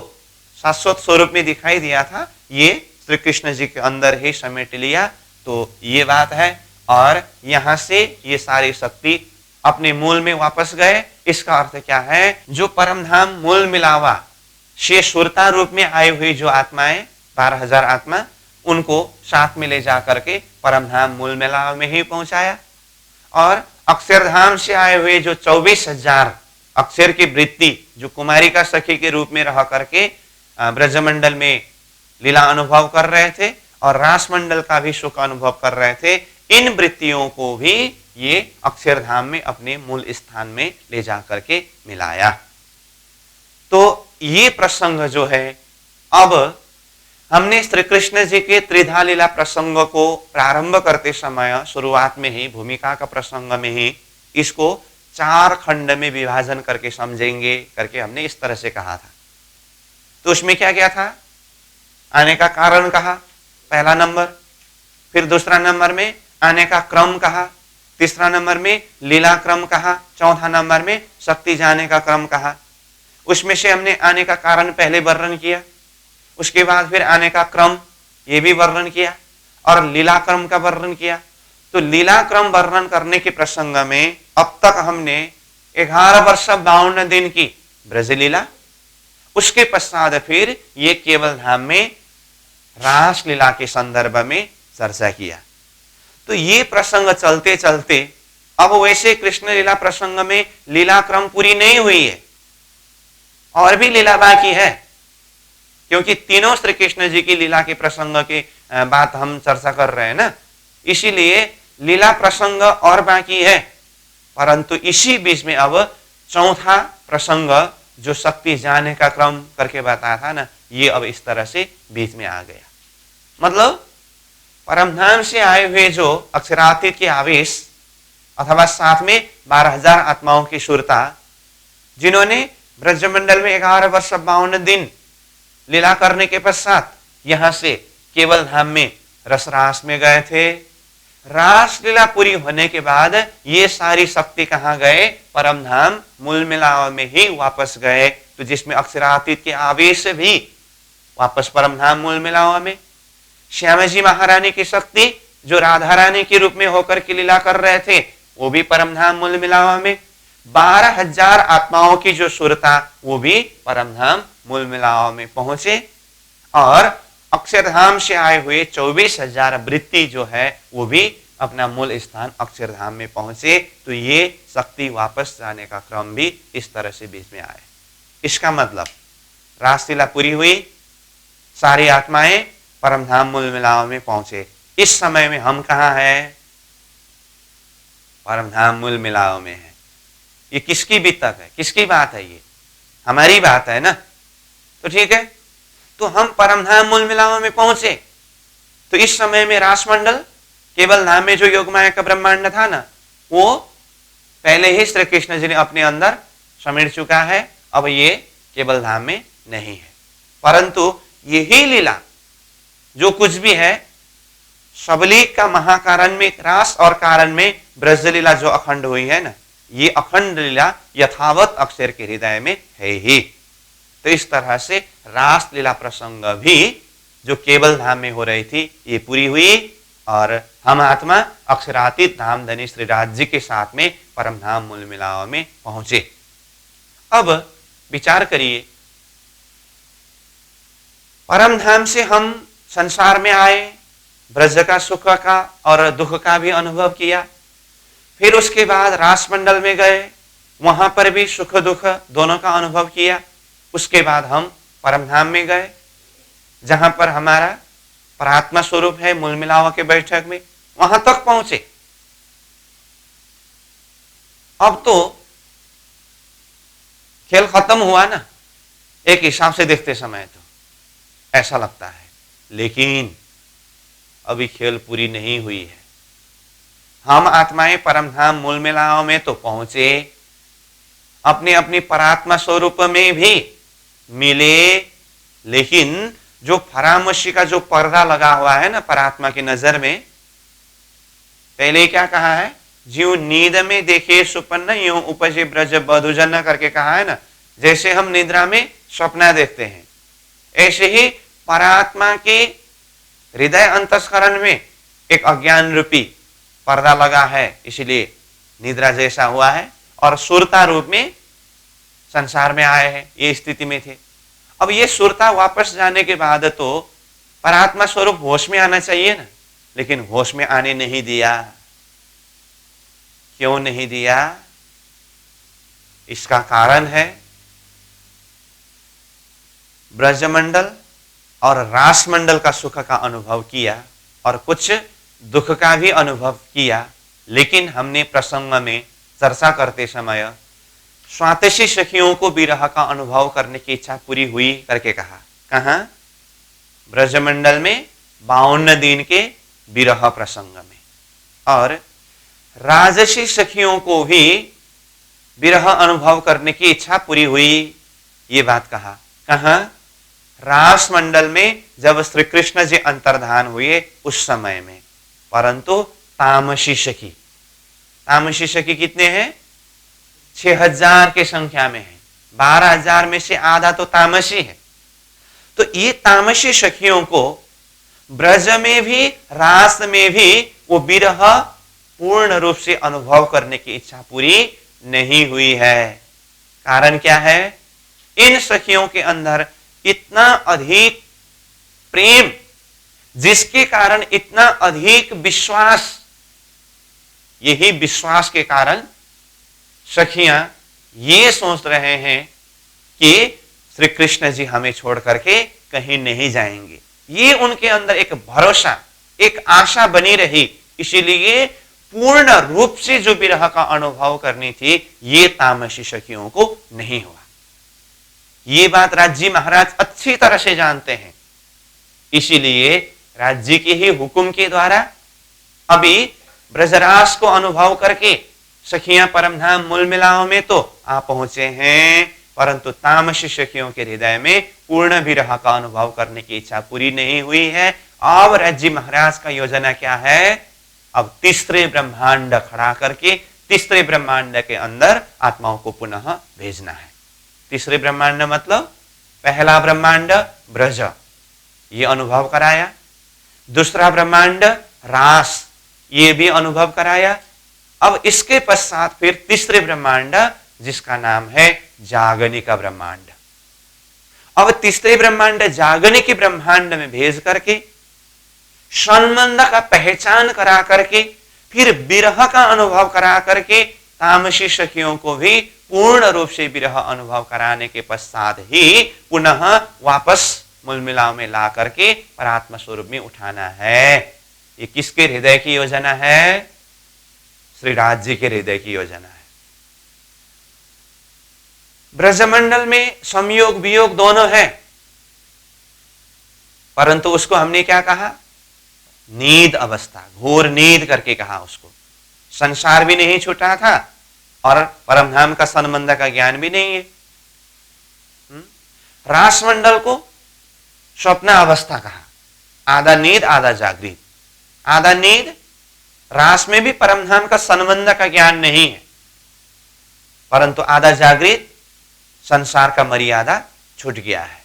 शाश्वत स्वरूप में दिखाई दिया था, ये श्री कृष्ण जी के अंदर ही समेट लिया, तो ये बात है। और यहां से ये सारी शक्ति अपने मूल में वापस गए। इसका अर्थ क्या है? जो परमधाम मूल मिलावा से सुरता रूप में आई हुई जो आत्माएं 12,000 आत्मा, उनको साथ में ले जा करके परमधाम मूल मिलावा में ही पहुंचाया। और अक्षरधाम से आए हुए जो 24,000 अक्षर की वृत्ति जो कुमारी का सखी के रूप में रह करके ब्रजमंडल में लीला अनुभव कर रहे थे और रासमंडल का भी सुख अनुभव कर रहे थे, इन वृत्तियों को भी ये अक्षरधाम में अपने मूल स्थान में ले जा करके मिलाया। तो ये प्रसंग जो है, अब हमने श्री कृष्ण जी के त्रिधा लीला प्रसंग को प्रारंभ करते समय शुरुआत में ही भूमिका का प्रसंग में ही इसको 4 खंड में विभाजन करके समझेंगे करके हमने इस तरह से कहा था। तो उसमें क्या क्या था? आने का कारण कहा पहला नंबर, फिर दूसरा नंबर में आने का क्रम कहा, तीसरा नंबर में लीला क्रम कहा, चौथा नंबर में शक्ति जाने का क्रम कहा। उसमें से हमने आने का कारण पहले वर्णन किया, उसके बाद फिर आने का क्रम ये भी वर्णन किया और लीला क्रम का वर्णन किया। तो लीला क्रम वर्णन करने के प्रसंग में अब तक हमने 11 वर्ष 52 दिन की ब्रजलीला, उसके पश्चात फिर ये केवल धाम में रास लीला के संदर्भ में चर्चा किया। तो ये प्रसंग चलते चलते अब वैसे कृष्ण लीला प्रसंग में लीला क्रम पूरी नहीं हुई है, और भी लीला बाकी है, क्योंकि तीनों श्री कृष्ण जी की लीला के प्रसंग की बात हम चर्चा कर रहे हैं ना, इसीलिए लीला प्रसंग और बाकी है। परंतु इसी बीच में अब चौथा प्रसंग जो शक्ति जाने का क्रम करके बताया था ना, ये अब इस तरह से बीच में आ गया। मतलब परमधाम से आए हुए जो अक्षरातीत के आवेश अथवा साथ में 12,000 आत्माओं की सुरता, जिन्होंने ब्रजमंडल में 11 वर्ष 52 दिन लीला करने के पश्चात यहां से केवल धाम में रसरास में गए थे। रास लीला पूरी होने के बाद ये सारी शक्ति कहां गए? परमधाम मूल मिलाव में ही वापस गए। तो जिसमें अक्षरातीत के आवेश भी वापस परमधाम मूल मिलाव में, श्यामा जी महारानी की शक्ति जो राधा रानी के रूप में होकर के लीला कर रहे थे वो भी परमधाम मूल मिलाव में, 12,000 आत्माओं की जो सुरता वो भी परमधाम मूल मिलाव में पहुंचे, और अक्षरधाम से आए हुए 24,000 वृत्ति जो है वो भी अपना मूल स्थान अक्षरधाम में पहुंचे। तो ये शक्ति वापस जाने का क्रम भी इस तरह से बीच में आए। इसका मतलब रासलीला पूरी हुई, सारी आत्माएं परमधाम मूल मिलाव में पहुंचे। इस समय में हम कहाँ हैं? परमधाम मूल मिलाव में है। ये किसकी बीतक है? किसकी बात है? ये हमारी बात है ना। तो ठीक है, तो हम परमधाम मूल मिलाव में पहुंचे। तो इस समय में रासमंडल केवल धाम में जो योगमाया का ब्रह्मांड था ना, वो पहले ही श्री कृष्ण जी ने अपने अंदर समेट चुका है, अब ये केवल धाम में नहीं है। परंतु यही लीला जो कुछ भी है, सबलीक का महाकारण में रास और कारण में ब्रज लीला जो अखंड हुई है ना, ये अखंड लीला यथावत अक्षर के हृदय में है ही। तो इस तरह से रास लीला प्रसंग भी जो केवल धाम में हो रही थी, ये पूरी हुई और हम आत्मा अक्षरातीत धाम धनी श्री राज जी के साथ में परम धाम मूल मिलाव में पहुंचे। अब विचार करिए, परम धाम से हम संसार में आए, ब्रज का सुख का और दुख का भी अनुभव किया, फिर उसके बाद रास मंडल में गए, वहां पर भी सुख दुख दोनों का अनुभव किया। उसके बाद हम परम धाम में गए, जहां पर हमारा परात्मा स्वरूप है मूल मिलाव के बैठक में, वहां तक पहुंचे। अब तो खेल खत्म हुआ ना, एक हिसाब से देखते समय तो ऐसा लगता है, लेकिन अभी खेल पूरी नहीं हुई है। हम आत्माएं परम धाम मूल मिलाव में तो पहुंचे, अपने अपनी परात्मा स्वरूप में भी मिले, लेकिन जो परामर्शी का जो पर्दा लगा हुआ है ना परात्मा की नजर में, पहले क्या कहा है, जीव नींद में देखे सुपन्न यूं उपजे ब्रज बधुजन करके कहा है ना। जैसे हम निद्रा में स्वप्न देखते हैं, ऐसे ही परात्मा के हृदय अंतस्करण में एक अज्ञान रूपी पर्दा लगा है, इसलिए निद्रा जैसा हुआ है और सुरता रूप में संसार में आए हैं, ये स्थिति में थे। अब ये सुरता वापस जाने के बाद तो परात्मा स्वरूप होश में आना चाहिए ना, लेकिन होश में आने नहीं दिया। क्यों नहीं दिया? इसका कारण है ब्रजमंडल और रास मंडल का सुख का अनुभव किया और कुछ दुख का भी अनुभव किया, लेकिन हमने प्रसंग में चर्चा करते समय स्वातशी सखियों को विरह का अनुभव करने की इच्छा पूरी हुई करके कहा। कहां? ब्रजमंडल में 52 दिन के विरह प्रसंग में। और राजसी सखियों को भी विरह अनुभव करने की इच्छा पूरी हुई, ये बात कहा। कहां? रास मंडल में जब श्री कृष्ण जी अंतर्धान हुए उस समय में। परंतु तामसी सखी, तामसी सखी कितने हैं? 6000 की संख्या में है, 12000 में से आधा तो तामसी है। तो ये तामसी सखियों को ब्रज में भी रास में भी वो विरह पूर्ण रूप से अनुभव करने की इच्छा पूरी नहीं हुई है। कारण क्या है? इन सखियों के अंदर इतना अधिक प्रेम, जिसके कारण इतना अधिक विश्वास, यही विश्वास के कारण सखियां ये सोच रहे हैं कि श्री कृष्ण जी हमें छोड़ करके कहीं नहीं जाएंगे। ये उनके अंदर एक भरोसा, एक आशा बनी रही, इसीलिए पूर्ण रूप से जो विरह का अनुभव करनी थी, ये तामसी सखियों को नहीं हुआ। ये बात राज्य महाराज अच्छी तरह से जानते हैं, इसीलिए राज्य के ही हुक्म के द्वारा अभी ब्रजरास को अनुभव करके सखियां परमधाम मूल मिलाव में तो आ पहुंचे हैं, परंतु तामसी सखियों के हृदय में पूर्ण विरह का अनुभव करने की इच्छा पूरी नहीं हुई है। अब राज्य महाराज का योजना क्या है? अब तीसरे ब्रह्मांड खड़ा करके तीसरे ब्रह्मांड के अंदर आत्माओं को पुनः भेजना है। तीसरे ब्रह्मांड मतलब पहला ब्रह्मांड ब्रज, ये अनुभव कराया। दूसरा ब्रह्मांड रास, ये भी अनुभव कराया। अब इसके पश्चात फिर तीसरे ब्रह्मांड जिसका नाम है जागनी का ब्रह्मांड। अब तीसरे ब्रह्मांड जागनी के ब्रह्मांड में भेज करके संबंध का पहचान करा करके फिर विरह का अनुभव करा करके तामसी सखियों को भी पूर्ण रूप से विरह अनुभव कराने के पश्चात ही पुनः वापस मूल मिलाव में ला करके परात्मा स्वरूप में उठाना है। ये किसके हृदय की योजना है? श्री राज जी के हृदय की योजना है। ब्रजमंडल में संयोग वियोग दोनों है, परंतु उसको हमने क्या कहा? नींद अवस्था, घोर नींद करके कहा उसको। संसार भी नहीं छूटा था और परमधाम का संबंध का ज्ञान भी नहीं है। रासमंडल को स्वप्न अवस्था कहा, आधा नींद आधा जागृत। आधा नींद, रास में भी परमधाम का संबंध का ज्ञान नहीं है, परंतु आधा जागृत संसार का मर्यादा छूट गया है,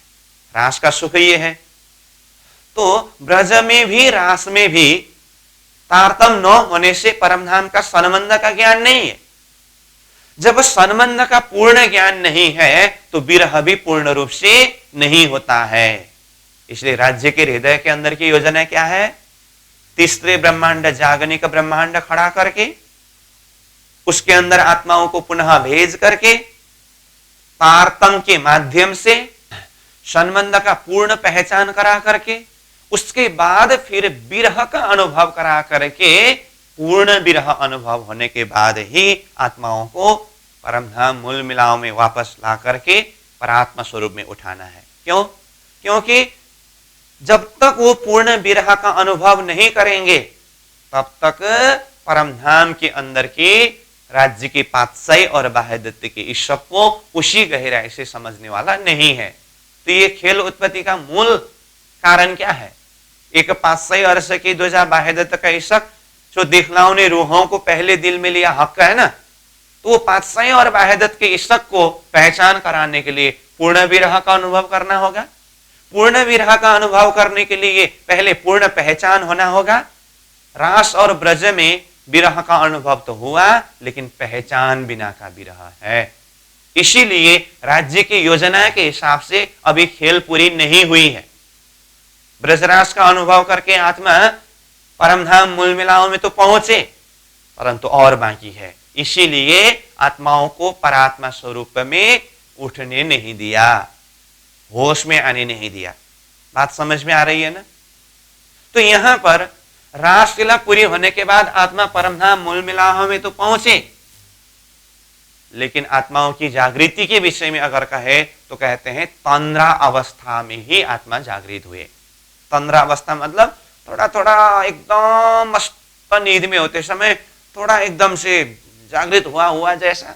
रास का सुख ये है। तो ब्रज में भी रास में भी तारतम्य न होने से परमधाम का संबंध का ज्ञान नहीं है। जब संबंध का पूर्ण ज्ञान नहीं है तो विरह भी पूर्ण रूप से नहीं होता है। इसलिए राज्य के हृदय के अंदर की योजना क्या है? तीसरे ब्रह्मांड जागनिक ब्रह्मांड खड़ा करके उसके अंदर आत्माओं को पुनः भेज करके तारतम्य के माध्यम से संबंध का पूर्ण पहचान करा करके उसके बाद फिर विरह का अनुभव करा करके पूर्ण विरह अनुभव होने के बाद ही आत्माओं को परमधाम मूल मिलाव में वापस ला करके परात्मा स्वरूप में उठाना है। क्यों? क्योंकि जब तक वो पूर्ण विरह का अनुभव नहीं करेंगे तब तक परमधाम के अंदर की राज्य की पातशाही और बाह्यदत्त की इस सब को उसी गहराई से समझने वाला नहीं है। तो ये खेल उत्पत्ति का मूल कारण क्या है? एक पातशाही अर्श की ध्वजा बाह्यदत्त का इशक जो दिखलाओं ने रूहों को पहले दिल में लिया हक है ना, तो वो पातशाही और बाह्यदत्त के इशक को पहचान कराने के लिए पूर्ण विरह का अनुभव करना होगा। पूर्ण विरह का अनुभव करने के लिए पहले पूर्ण पहचान होना होगा। रास और ब्रज में विरह का अनुभव तो हुआ लेकिन पहचान बिना का विरह है। इसीलिए राज्य की योजना के हिसाब से अभी खेल पूरी नहीं हुई है। ब्रजरास का अनुभव करके आत्मा परमधाम मूल मिलाव में तो पहुंचे परंतु और बाकी है। इसीलिए आत्माओं को परात्मा स्वरूप में उठने नहीं दिया, होश में आने नहीं दिया। बात समझ में आ रही है ना? तो यहां पर रासलीला पूरी होने के बाद आत्मा परमधाम मूल मिलाव में तो पहुंचे, लेकिन आत्माओं की जागृति के विषय में अगर कहे तो कहते हैं तंद्रा अवस्था में ही आत्मा जागृत हुए। तंद्रा अवस्था मतलब थोड़ा थोड़ा एकदम मस्त नींद में होते समय थोड़ा एकदम से जागृत हुआ जैसा,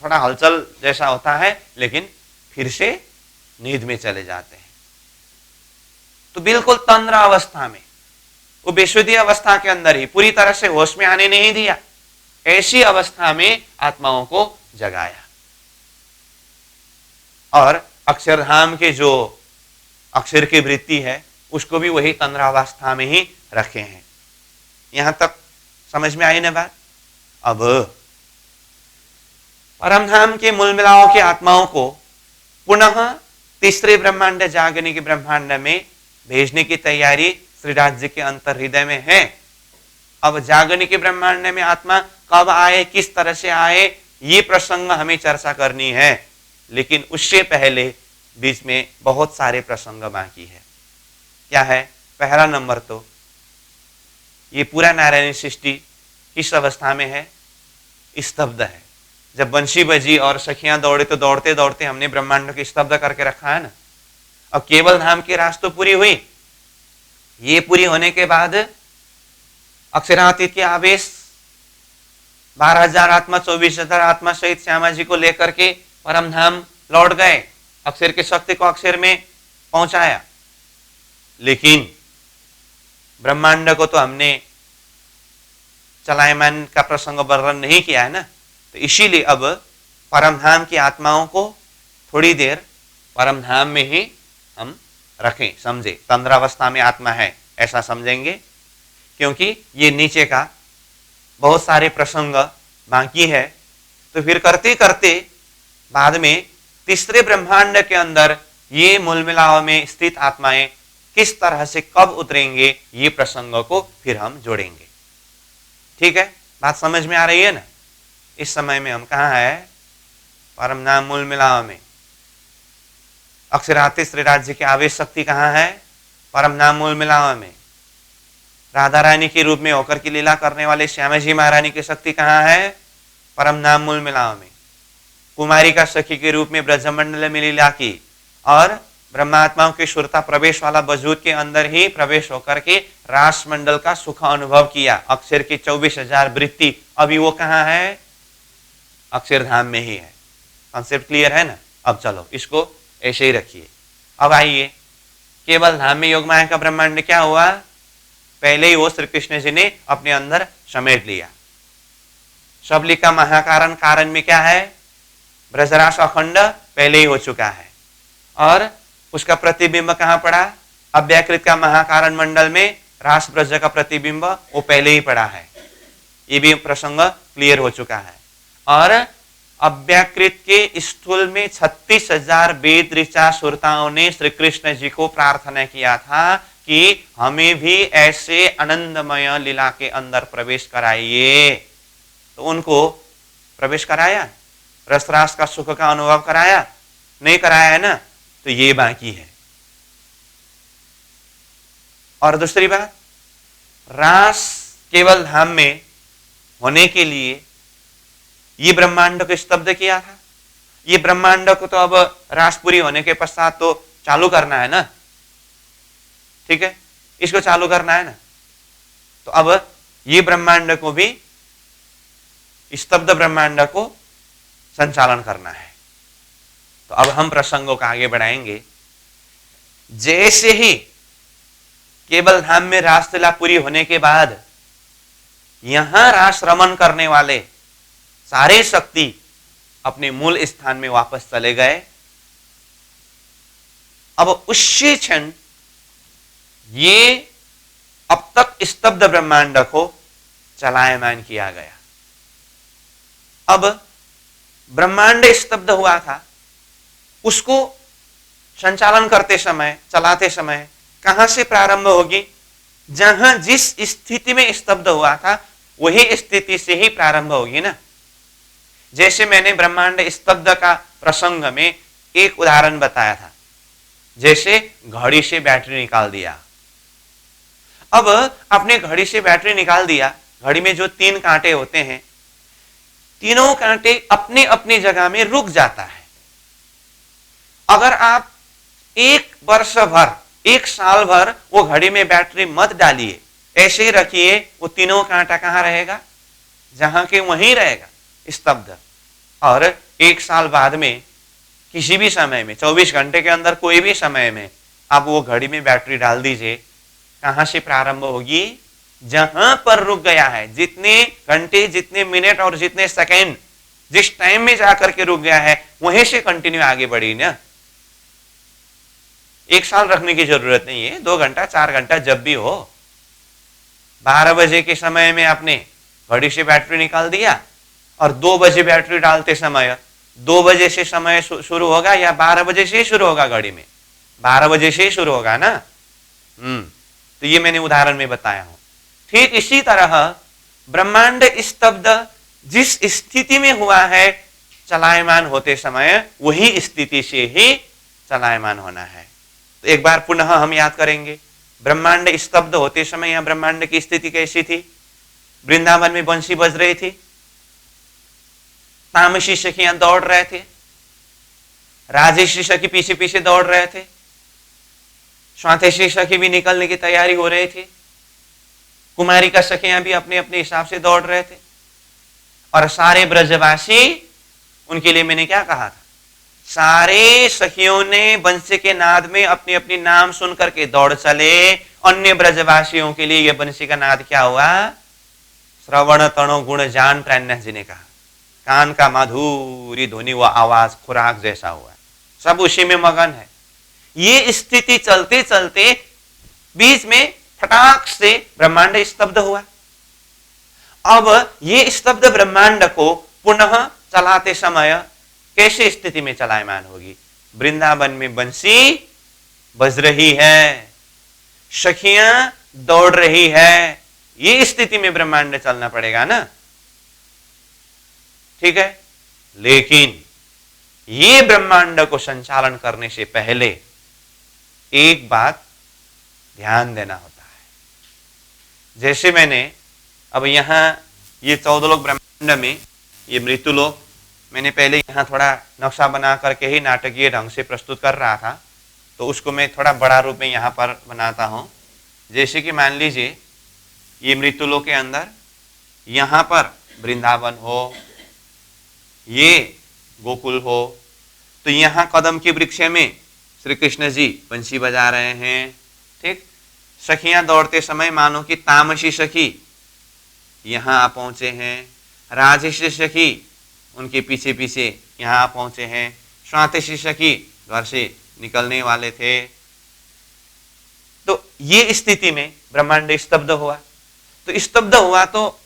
थोड़ा हलचल जैसा होता है, लेकिन फिर से नींद में चले जाते हैं। तो बिल्कुल तंद्रा अवस्था में, वो बेसुधी अवस्था के अंदर ही पूरी तरह से होश में आने नहीं दिया। ऐसी अवस्था में आत्माओं को जगाया और अक्षरधाम के जो अक्षर की वृत्ति है उसको भी वही तंद्रावस्था में ही रखे हैं। यहां तक समझ में आई ना बात? अब परमधाम के मूल मिलाव के आत्माओं को पुनः तीसरे ब्रह्मांड जागने के ब्रह्मांड में भेजने की तैयारी श्री राज्य के अंतर हृदय में है। अब जागने के ब्रह्मांड में आत्मा कब आए, किस तरह से आए, ये प्रसंग हमें चर्चा करनी है, लेकिन उससे पहले बीच में बहुत सारे प्रसंग बाकी है। क्या है? पहला नंबर तो ये पूरा नारायणी सृष्टि किस अवस्था में है? स्तब्ध है। जब बंशी बजी और सखियां दौड़े तो दौड़ते दौड़ते हमने ब्रह्मांड को स्तब्ध करके रखा है ना। अब केवल धाम की रास तो पूरी हुई, ये पूरी होने के बाद अक्षरातीत के आवेश 12,000 आत्मा 24,000 आत्मा सहित श्यामा जी को लेकर के परमधाम लौट गए, अक्षर की शक्ति को अक्षर में पहुंचाया। लेकिन ब्रह्मांड को तो हमने चलायमान का प्रसंग वर्णन नहीं किया है ना, तो इसीलिए अब परमधाम की आत्माओं को थोड़ी देर परमधाम में ही हम रखें, समझे। तंद्रावस्था में आत्मा है ऐसा समझेंगे, क्योंकि ये नीचे का बहुत सारे प्रसंग बाकी है। तो फिर करते करते बाद में तीसरे ब्रह्मांड के अंदर ये मूल मिलाव में स्थित आत्माएं किस तरह से कब उतरेंगे, ये प्रसंग को फिर हम जोड़ेंगे। ठीक है, बात समझ में आ रही है ना? इस समय में हम कहाँ है? परमधाम मूल मिलाव में। अक्षरातीत श्री राज्य की आवेश शक्ति कहाँ है? परमधाम मूल मिलाव में। राधा रानी के रूप में होकर की लीला करने वाले श्यामा जी महारानी की शक्ति कहाँ है? परमधाम मूल मिलाव में। कुमारी का सखी के रूप में ब्रजमंडल में लीला की और ब्रह्मात्माओं की सुरता प्रवेश वाला वजूद के अंदर ही प्रवेश होकर के रास मंडल का सुख अनुभव किया। अक्षर की 24,000 वृत्ति अभी वो कहाँ है? अक्षरधाम में ही है। कॉन्सेप्ट क्लियर है ना? अब चलो इसको ऐसे ही रखिए। अब आइए, केवल धाम में योग माया का ब्रह्मांड क्या हुआ? पहले ही वो श्री कृष्ण जी ने अपने अंदर समेट लिया। सबली का महाकारण कारण में क्या है? ब्रजरास अखंड पहले ही हो चुका है, और उसका प्रतिबिंब कहां पड़ा? अव्याकृत का महाकारण मंडल में रास ब्रज का प्रतिबिंब वो पहले ही पड़ा है। ये भी प्रसंग क्लियर हो चुका है। और अव्याकृत के स्थूल में 36,000 वेद ऋचा सुरताओं ने श्री कृष्ण जी को प्रार्थना किया था कि हमें भी ऐसे आनंदमय लीला के अंदर प्रवेश कराइए। तो उनको प्रवेश कराया, रसरास का सुख का अनुभव कराया? नहीं कराया है ना? तो ये बाकी है। और दूसरी बात, रास केवल धाम में होने के लिए ये ब्रह्मांड को स्तब्ध किया था। ये ब्रह्मांड को तो अब रास पूरी होने के पश्चात तो चालू करना है ना, ठीक है? इसको चालू करना है ना, तो अब ये ब्रह्मांड को भी, स्तब्ध ब्रह्मांड को संचालन करना है। तो अब हम प्रसंगों को आगे बढ़ाएंगे। जैसे ही केवल धाम में रासलीला पूरी होने के बाद यहां रास रमन करने वाले सारे शक्ति अपने मूल स्थान में वापस चले गए। अब उसी क्षण ये अब तक स्तब्ध ब्रह्मांड को चलायमान किया गया। अब ब्रह्मांड स्तब्ध हुआ था, उसको संचालन करते समय, चलाते समय कहां से प्रारंभ होगी? जहां जिस स्थिति में स्तब्ध हुआ था वही स्थिति से ही प्रारंभ होगी ना। जैसे मैंने ब्रह्मांड स्तब्ध का प्रसंग में एक उदाहरण बताया था, जैसे घड़ी से बैटरी निकाल दिया। अब आपने घड़ी से बैटरी निकाल दिया, घड़ी में जो 3 कांटे होते हैं, तीनों कांटे अपने अपनी जगह में रुक जाता है। अगर आप 1 वर्ष भर, 1 साल भर वो घड़ी में बैटरी मत डालिए, ऐसे ही रखिए, वो तीनों कांटा कहां रहेगा? जहां के वहीं रहेगा, स्तब्ध। और 1 साल बाद में किसी भी समय में, 24 घंटे के अंदर कोई भी समय में आप वो घड़ी में बैटरी डाल दीजिए, कहां से प्रारंभ होगी? जहां पर रुक गया है। जितने घंटे, जितने मिनट और जितने सेकंड, जिस टाइम में जाकर के रुक गया है, वहीं से कंटिन्यू आगे बढ़ी ना। 1 साल रखने की जरूरत नहीं है, 2 घंटा 4 घंटा जब भी हो। 12 बजे के समय में आपने घड़ी से बैटरी निकाल दिया और 2 बजे बैटरी डालते समय, 2 बजे से समय शुरू होगा या 12 बजे से शुरू होगा? घड़ी में 12 बजे से शुरू होगा ना। तो ये मैंने उदाहरण में बताया हूं। ठीक इसी तरह ब्रह्मांड स्तब्ध जिस स्थिति में हुआ है, चलायमान होते समय वही स्थिति से ही चलायमान होना है। तो एक बार पुनः हम याद करेंगे, ब्रह्मांड स्तब्ध होते समय यहां ब्रह्मांड की स्थिति कैसी थी? वृंदावन में बंसी बज रही थी, तामसी सखियां दौड़ रहे थे, राजेशी सखी पीछे पीछे दौड़ रहे थे, स्वाथेशी सखी भी निकलने की तैयारी हो रही थी, कुमारी का सखियां भी अपने अपने हिसाब से दौड़ रहे थे, और सारे ब्रजवासी, उनके लिए मैंने क्या कहा था? सारे सखियों ने बंसी के नाद में अपनी अपनी नाम सुन करके दौड़ चले। अन्य ब्रजवासियों के लिए यह बंसी का नाद क्या हुआ? श्रवण तणो गुण जान, प्राणनाथ जी ने कहा, कान का माधुरी ध्वनि व आवाज खुराक जैसा हुआ, सब उसी में मगन है। ये स्थिति चलते चलते बीच में फटाक से ब्रह्मांड स्तब्ध हुआ। अब ये स्तब्ध ब्रह्मांड को पुनः चलाते समय कैसे स्थिति में चलायमान होगी? वृंदावन में बंसी बज रही है, सखियां दौड़ रही है, ये स्थिति में ब्रह्मांड चलना पड़ेगा ना, ठीक है। लेकिन ये ब्रह्मांड को संचालन करने से पहले एक बात ध्यान देना होता है। जैसे मैंने अब यहां ये 14 लोक ब्रह्मांड में ये मृत्युलोक, मैंने पहले यहां थोड़ा नक्शा बना करके ही नाटकीय ढंग से प्रस्तुत कर रहा था, तो उसको मैं थोड़ा बड़ा रूप में यहां पर बनाता हूं। जैसे कि मान लीजिए ये मृत्युलोक के अंदर यहां पर वृंदावन हो, ये गोकुल हो। तो यहां कदम के वृक्ष में श्री कृष्ण जी बंसी बजा रहे हैं। ठीक, सखियां दौड़ते समय मानो कि तामसी सखी यहां आ पहुंचे हैं, राजसी सखी उनके पीछे पीछे यहां आ पहुंचे हैं, स्वातिशी सखी घर से निकलने वाले थे। तो ये स्थिति में ब्रह्मांड स्तब्ध हुआ। तो स्तब्ध हुआ तो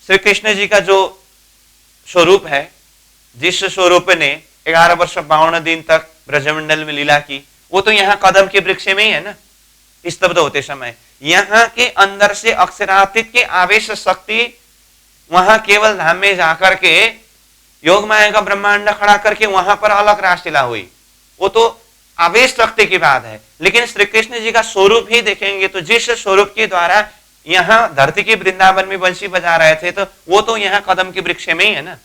श्री कृष्ण जी का जो स्वरूप है, जिस स्वरूप ने 11 वर्ष 52 दिन तक ब्रजमंडल में लीला की, वो तो यहाँ कदम के वृक्ष में ही है ना। स्तब्ध होते समय यहाँ के अंदर से अक्षरातीत के आवेश शक्ति वहां केवल धाम में जाकर के योग माया का ब्रह्मांड खड़ा करके वहां पर अलग रासलीला हुई, वो तो आवेश शक्ति की बात है। लेकिन श्री कृष्ण जी का स्वरूप ही देखेंगे तो जिस स्वरूप के द्वारा यहाँ धरती के वृंदावन में बंसी बजा रहे थे, तो वो तो यहाँ कदम के वृक्ष में ही है ना।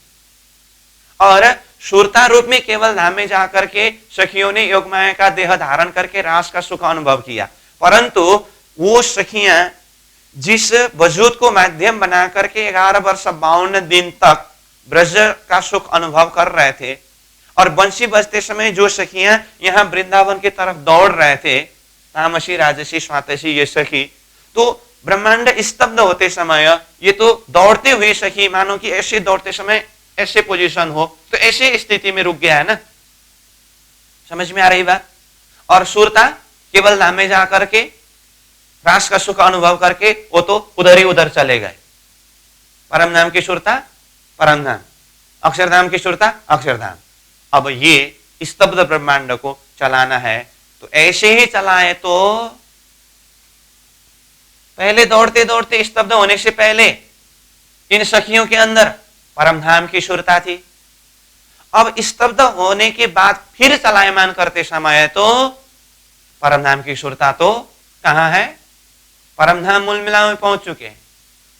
और शूरता रूप में केवल धाम में जाकर के सखियों ने योग माया का देह धारण करके रास का सुख अनुभव किया, परंतु वो सखियां जिस वजूद को माध्यम बना करके 11 वर्ष 52 दिन तक ब्रज का सुख अनुभव कर रहे थे, और बंसी बजते समय जो सखियां यहाँ वृंदावन की तरफ दौड़ रहे थे, तामसी राजसी स्वातसी ये सखी, तो ब्रह्मांड स्तब्ध होते समय ये तो दौड़ते हुए सखी मानो कि ऐसे दौड़ते समय ऐसे पोजीशन हो, तो ऐसे स्थिति में रुक गया है ना। समझ में आ रही बात। और सूरता केवल धाम में जाकर के रास का सुख अनुभव करके वो तो उधर ही उधर चले गए। परम धाम की सूरता परम धाम, अक्षरधाम की सूरता अक्षरधाम। अब ये स्तब्ध ब्रह्मांड को चलाना है तो ऐसे ही चलाए। तो पहले दौड़ते दौड़ते स्तब्ध होने से पहले इन सखियों के अंदर परमधाम की शुरता थी। अब स्तब्ध होने के बाद फिर चलायमान करते समय तो परमधाम की शुरता तो कहां है, परमधाम मूल मिला में पहुंच चुके हैं।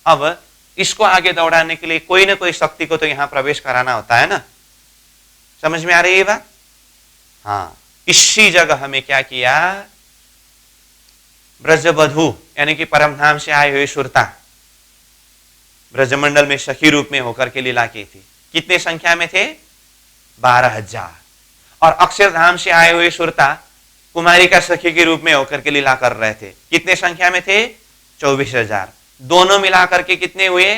अब इसको आगे दौड़ाने के लिए कोई ना कोई शक्ति को तो यहां प्रवेश कराना होता है ना। समझ में आ रही है बात। हाँ, इसी जगह हमें क्या किया, ब्रजबधू यानी कि परमधाम से आए हुए सुरता ब्रजमंडल में सखी रूप में होकर के लीला की थी। कितने संख्या में थे, 12,000। और अक्षरधाम से आए हुए सुरता कुमारी का सखी के रूप में होकर के लीला कर रहे थे। कितने संख्या में थे, 24,000। दोनों मिलाकर के कितने हुए,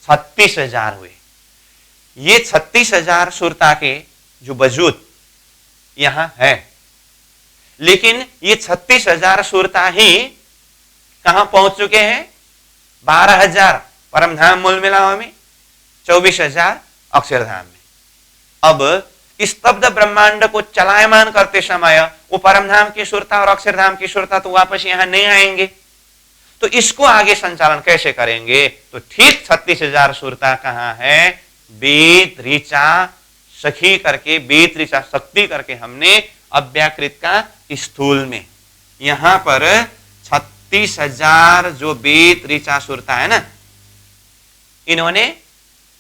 36,000 हुए। ये 36,000 सुरता के जो वजूद यहां है, लेकिन ये 36,000 सुरता ही कहां पहुंच चुके हैं, 12,000 परमधाम मूल मिलावा में, 24,000 अक्षरधाम में। अब स्तब्ध ब्रह्मांड को चलायमान करते समय वो परमधाम की सुरता और अक्षरधाम की सुरता तो वापस यहां नहीं आएंगे। तो इसको आगे संचालन कैसे करेंगे, तो ठीक 36,000 सुरता कहां है, वेद ऋचा सखी करके, वेद ऋचा शक्ति करके हमने अव्याकृत का स्थूल में यहां पर 36,000 जो वेद ऋचा सुरता है ना, इन्होंने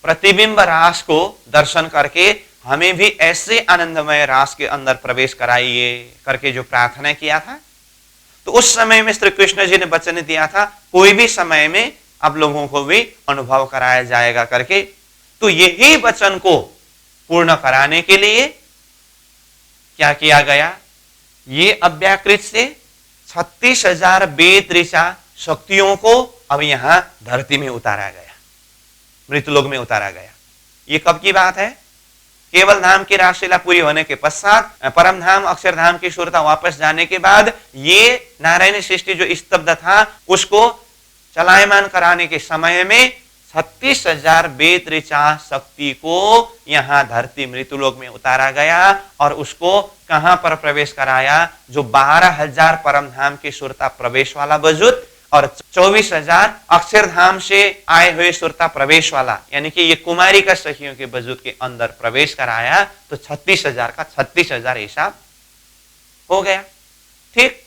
प्रतिबिंब रास को दर्शन करके हमें भी ऐसे आनंदमय रास के अंदर प्रवेश कराइए करके जो प्रार्थना किया था। तो उस समय में श्री कृष्ण जी ने वचन दिया था, कोई भी समय में आप लोगों को भी अनुभव कराया जाएगा करके। तो यही वचन को पूर्ण कराने के लिए क्या किया गया, ये अव्याकृत से 36,000 वेद ऋचा शक्तियों को अब यहां धरती में उतारा गया, मृतलोक में उतारा गया। ये कब की बात है, केवल धाम की रासलीला पूरी होने के पश्चात, परम धाम अक्षरधाम की शुरता वापस जाने के बाद ये नारायण सृष्टि जो स्तब्ध था उसको चलायमान कराने के समय में 36,000 वेद ऋचा शक्ति को यहां धरती मृतलोक में उतारा गया और उसको कहां पर प्रवेश कराया, जो 12,000 परमधाम की सुरता प्रवेश वाला वजूद और 24,000 अक्षरधाम से आए हुए सुरता प्रवेश वाला, यानी कि ये कुमारी का सखियों के वजूद के अंदर प्रवेश कराया। तो 36,000 का 36,000 हिसाब हो गया। ठीक,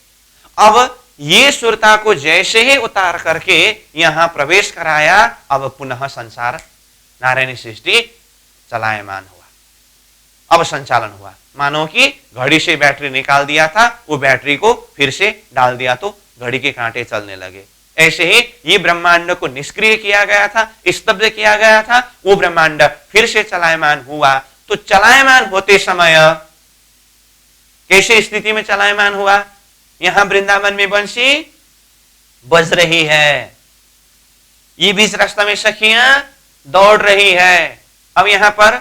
अब ये सुरता को जैसे ही उतार करके यहां प्रवेश कराया, अब पुनः संसार नारायणी सृष्टि चलायमान हुआ, अब संचालन हुआ। मानो कि घड़ी से बैटरी निकाल दिया था, वो बैटरी को फिर से डाल दिया तो घड़ी के कांटे चलने लगे। ऐसे ही ये ब्रह्मांड को निष्क्रिय किया गया था, स्तब्ध किया गया था, वो ब्रह्मांड फिर से चलायमान हुआ। तो चलायमान होते समय कैसे स्थिति में चलायमान हुआ? यहां वृंदावन में बंसी बज रही है, ये बीच रास्ता में सखियां दौड़ रही है। अब यहां पर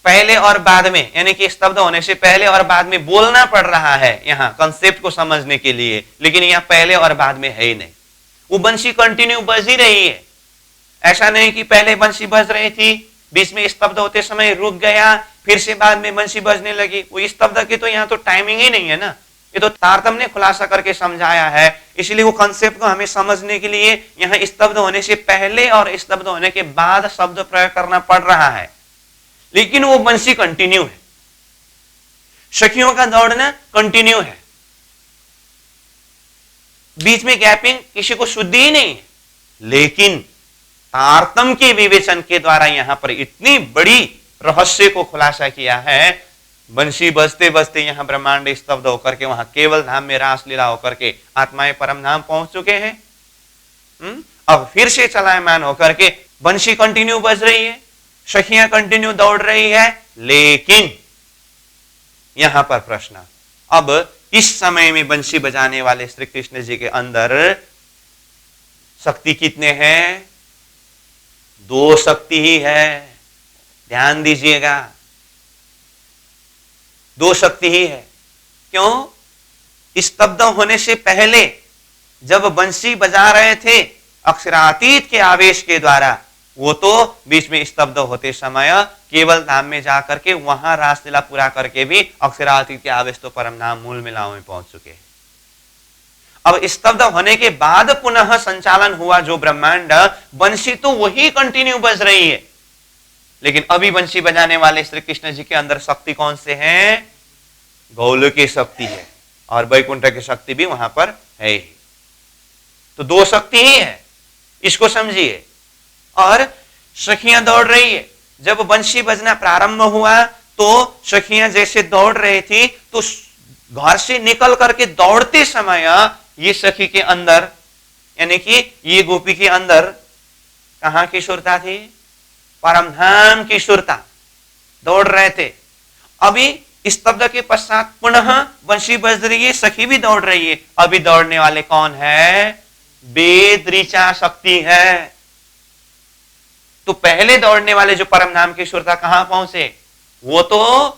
पहले और बाद में, यानी कि स्तब्ध होने से पहले और बाद में बोलना पड़ रहा है यहां कंसेप्ट को समझने के लिए, लेकिन यहां पहले और बाद में है ही नहीं। वो बंसी कंटिन्यू बज ही रही है। ऐसा नहीं कि पहले बंसी बज रही थी, बीच में स्तब्ध होते समय रुक गया, फिर से बाद में बंसी बजने लगी। वो स्तब्ध की तो यहाँ तो टाइमिंग ही नहीं है ना, ये तो तारतम्य ने खुलासा करके समझाया है। इसलिए वो कॉन्सेप्ट को हमें समझने के लिए यहाँ स्तब्ध होने से पहले और स्तब्ध होने के बाद शब्द प्रयोग करना पड़ रहा है, लेकिन वो बंसी कंटिन्यू है, सखियों का दौड़ना कंटिन्यू है, बीच में गैपिंग किसी को शुद्धि ही नहीं है। लेकिन तारतम्य के विवेचन के द्वारा यहां पर इतनी बड़ी रहस्य को खुलासा किया है, बंसी बजते बजते यहां ब्रह्मांड स्तब्ध होकर के वहां केवल धाम में रास लीला होकर के आत्माएं परम धाम पहुंच चुके हैं। अब फिर से चलायमान होकर के बंसी कंटिन्यू बज रही है, सखियां कंटिन्यू दौड़ रही है। लेकिन यहां पर प्रश्न, अब इस समय में बंसी बजाने वाले श्री कृष्ण जी के अंदर शक्ति कितने हैं? 2 शक्ति ही है, ध्यान दीजिएगा, 2 शक्ति ही है। क्यों? स्तब्ध होने से पहले जब बंसी बजा रहे थे अक्षरातीत के आवेश के द्वारा, वो तो बीच में स्तब्ध होते समय केवल धाम में जाकर के वहां रासलीला पूरा करके भी अक्षरातीत के आवेश तो परम धाम मूल मिलाओं में पहुंच चुके हैं। अब स्तब्ध होने के बाद पुनः संचालन हुआ जो ब्रह्मांड, बंसी तो वही कंटिन्यू बज रही है, लेकिन अभी बंसी बजाने वाले श्री कृष्ण जी के अंदर शक्ति कौन से हैं? गौल की शक्ति है, और वैकुंठ की शक्ति भी वहां पर है ही। तो 2 शक्ति ही है, इसको समझिए। और सखियां दौड़ रही है। जब बंसी बजना प्रारंभ हुआ तो सखियां जैसे दौड़ रही थी, तो घर से निकल करके दौड़ते समय ये सखी के अंदर, यानी कि ये गोपी के अंदर कहां की सुरता थी? परमधाम की सुरता, दौड़ रहे थे। अभी स्तब्ध के पश्चात पुनः बंसी बज रही है, सखी भी दौड़ रही है। अभी दौड़ने वाले कौन है? वेद ऋचा शक्ति है। तो पहले दौड़ने वाले जो परम धाम की सुरता कहां पहुंचे? वो तो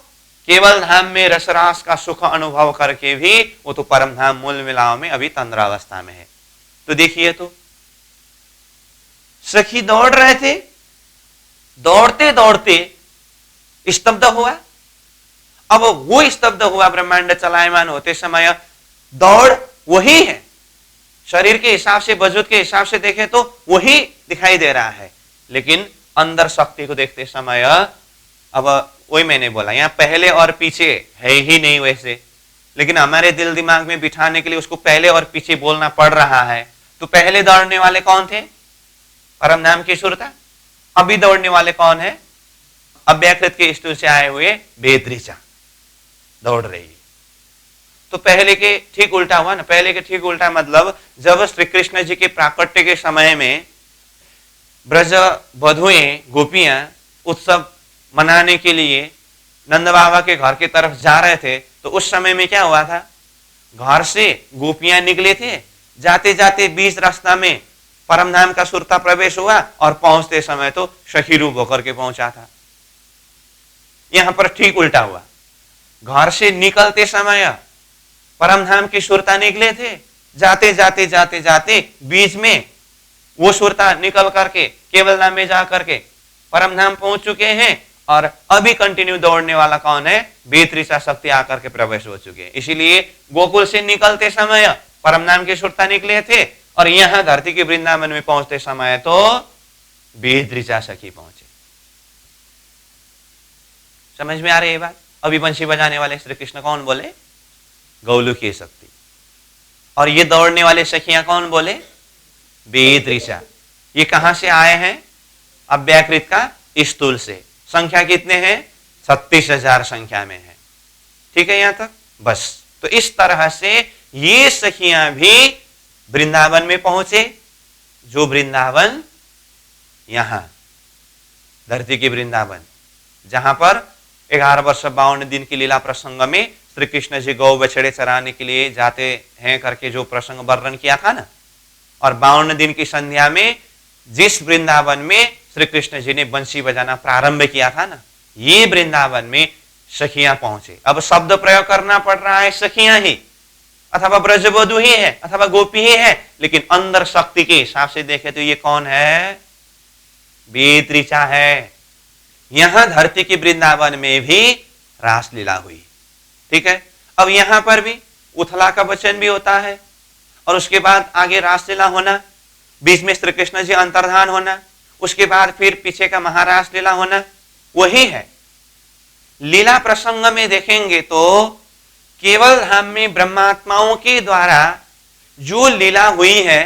केवल धाम में रसरास का सुख अनुभव करके भी वो तो परम धाम मूल मिलाओं में अभी तंद्रावस्था में है। तो देखिए, तो सखी दौड़ रहे थे, दौड़ते दौड़ते स्तब्ध हुआ। अब वो स्तब्ध हुआ ब्रह्मांड चलायमान होते समय, दौड़ वही है, शरीर के हिसाब से, वजूद के हिसाब से देखें तो वही दिखाई दे रहा है, लेकिन अंदर शक्ति को देखते समय, अब वही मैंने बोला, यहां पहले और पीछे है ही नहीं वैसे, लेकिन हमारे दिल दिमाग में बिठाने के लिए उसको पहले और पीछे बोलना पड़ रहा है। तो पहले दौड़ने वाले कौन थे? परम नाम की सुरता। अभी दौड़ने वाले कौन है? अव्याकृत के स्थूल से आए हुए वेद ऋचा दौड़ रही है। तो पहले के ठीक उल्टा हुआ ना। पहले के ठीक उल्टा मतलब, जब श्री कृष्ण जी के प्राकट्य के समय में ब्रज वधुएं, गोपियां उत्सव मनाने के लिए नंद बाबा के घर की तरफ जा रहे थे, तो उस समय में क्या हुआ था? घर से गोपियां निकले थे, जाते जाते बीच रास्ता में परम धाम का सुरता प्रवेश हुआ, और पहुंचते समय तो सखी रूप होकर के पहुंचा था। यहां पर ठीक उल्टा हुआ। घर से निकलते समय परम धाम की सुरता निकले थे, जाते जाते जाते जाते बीच में वो सुरता निकल करके केवल धाम में जा करके परम धाम पहुंच चुके हैं, और अभी कंटिन्यू दौड़ने वाला कौन है? वेद ऋचा शक्ति आकर के प्रवेश हो चुके हैं। इसीलिए गोकुल से निकलते समय परम धाम की सुरता निकले थे, और यहां धरती के वृंदावन में पहुंचते समय तो वेद ऋचा सखी पहुंचे। समझ में आ रही है बात? अभी बंशी बजाने वाले श्री कृष्ण कौन बोले? गौलू की शक्ति। और ये दौड़ने वाले सखियां कौन बोले? वेद ऋचा। ये कहां से आए हैं? अव्याकृत का स्थूल से। संख्या कितने हैं? 36,000 संख्या में है। ठीक है यहां तक? बस। तो इस तरह से ये सखियां भी वृंदावन में पहुंचे, जो वृंदावन यहां धरती के वृंदावन, जहां पर 11 वर्ष 52 दिन की लीला प्रसंग में श्री कृष्ण जी गौ बछड़े चराने के लिए जाते हैं करके जो प्रसंग वर्णन किया था ना, और 52 दिन की संध्या में जिस वृंदावन में श्री कृष्ण जी ने बंसी बजाना प्रारंभ किया था ना, ये वृंदावन में सखियां पहुंचे। अब शब्द प्रयोग करना पड़ रहा है सखियां ही, अथवा ब्रजवधु ही है, अथवा गोपी ही है, लेकिन अंदर शक्ति के हिसाब से देखे तो ये कौन है? वेद ऋचा है। यहां धरती के वृंदावन में भी रासलीला हुई। ठीक है, अब यहां पर भी उथला का वचन भी होता है, और उसके बाद आगे रासलीला होना, बीच में श्री कृष्ण जी अंतर्धान होना, उसके बाद फिर पीछे का महारास लीला होना, वही है। लीला प्रसंग में देखेंगे तो केवल धाम में ब्रह्मात्माओं के द्वारा जो लीला हुई है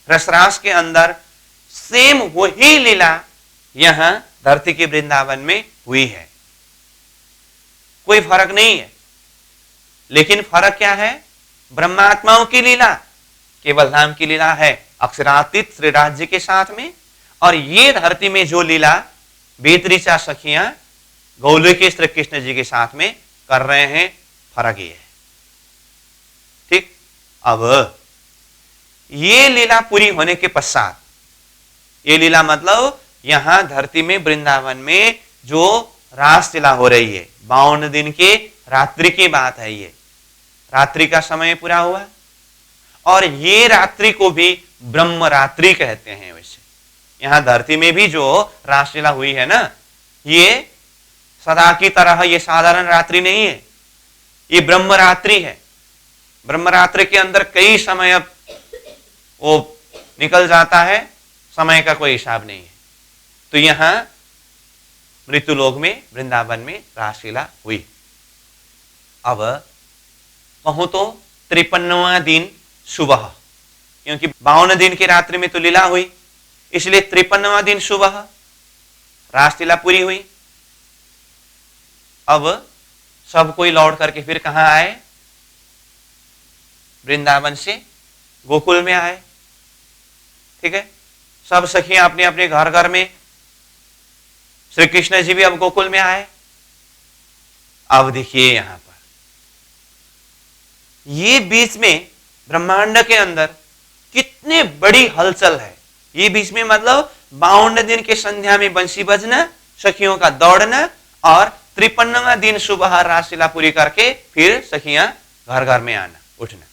रसरास के अंदर, सेम वही लीला यहां धरती के वृंदावन में हुई है। कोई फर्क नहीं है, लेकिन फर्क क्या है? ब्रह्मात्माओं की लीला केवल धाम की लीला है अक्षरातीत श्री राज्य के साथ में, और ये धरती में जो लीला बेतरीचा सखियां गौलोक के श्री कृष्ण जी के साथ में कर रहे हैं, फर्क ये है। ठीक, अब ये लीला पूरी होने के पश्चात, ये लीला मतलब यहां धरती में वृंदावन में जो रासलीला हो रही है, 52 दिन के रात्रि की बात है। ये रात्रि का समय पूरा हुआ, और ये रात्रि को भी ब्रह्म रात्रि कहते हैं। वैसे यहां धरती में भी जो रासलीला हुई है ना, ये सदा की तरह ये साधारण रात्रि नहीं है, ये ब्रह्म रात्रि है। ब्रह्म रात्रि के अंदर कई समय अब वो निकल जाता है, समय का कोई हिसाब नहीं है। तो यहां मृत्युलोक में वृंदावन में रासलीला हुई। अब कहूं तो 53वां दिन सुबह, क्योंकि 52 दिन की रात्रि में तो लीला हुई, इसलिए 53वां दिन सुबह रासलीला पूरी हुई। अब सब कोई लौट करके फिर कहां आए? वृंदावन से गोकुल में आए। ठीक है, सब सखियां अपने अपने घर घर में, श्री कृष्ण जी भी अब गोकुल में आए। अब देखिए यहां पर ये बीच में ब्रह्मांड के अंदर कितनी बड़ी हलचल है। ये बीच में मतलब 52 दिन के संध्या में बंसी बजना, सखियों का दौड़ना, और 53वां दिन सुबह रासलीला पूरी करके फिर सखियां घर घर में आना उठना।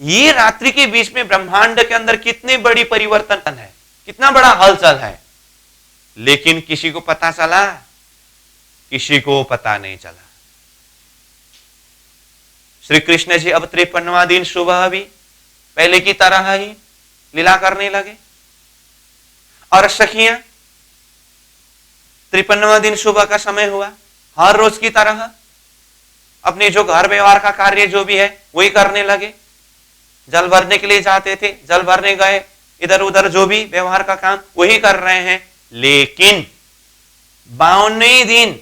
ये रात्रि के बीच में ब्रह्मांड के अंदर कितनी बड़ी परिवर्तन है, कितना बड़ा हलचल है, लेकिन किसी को पता चला? किसी को पता नहीं चला। श्री कृष्ण जी अब 53वां दिन सुबह भी पहले की तरह ही लीला करने लगे, और सखियां 53वां दिन सुबह का समय हुआ, हर रोज की तरह अपने जो घर व्यवहार का कार्य जो भी है वही करने लगे। जल भरने के लिए जाते थे, जल भरने गए, इधर उधर जो भी व्यवहार का काम वही कर रहे हैं। लेकिन 52वें दिन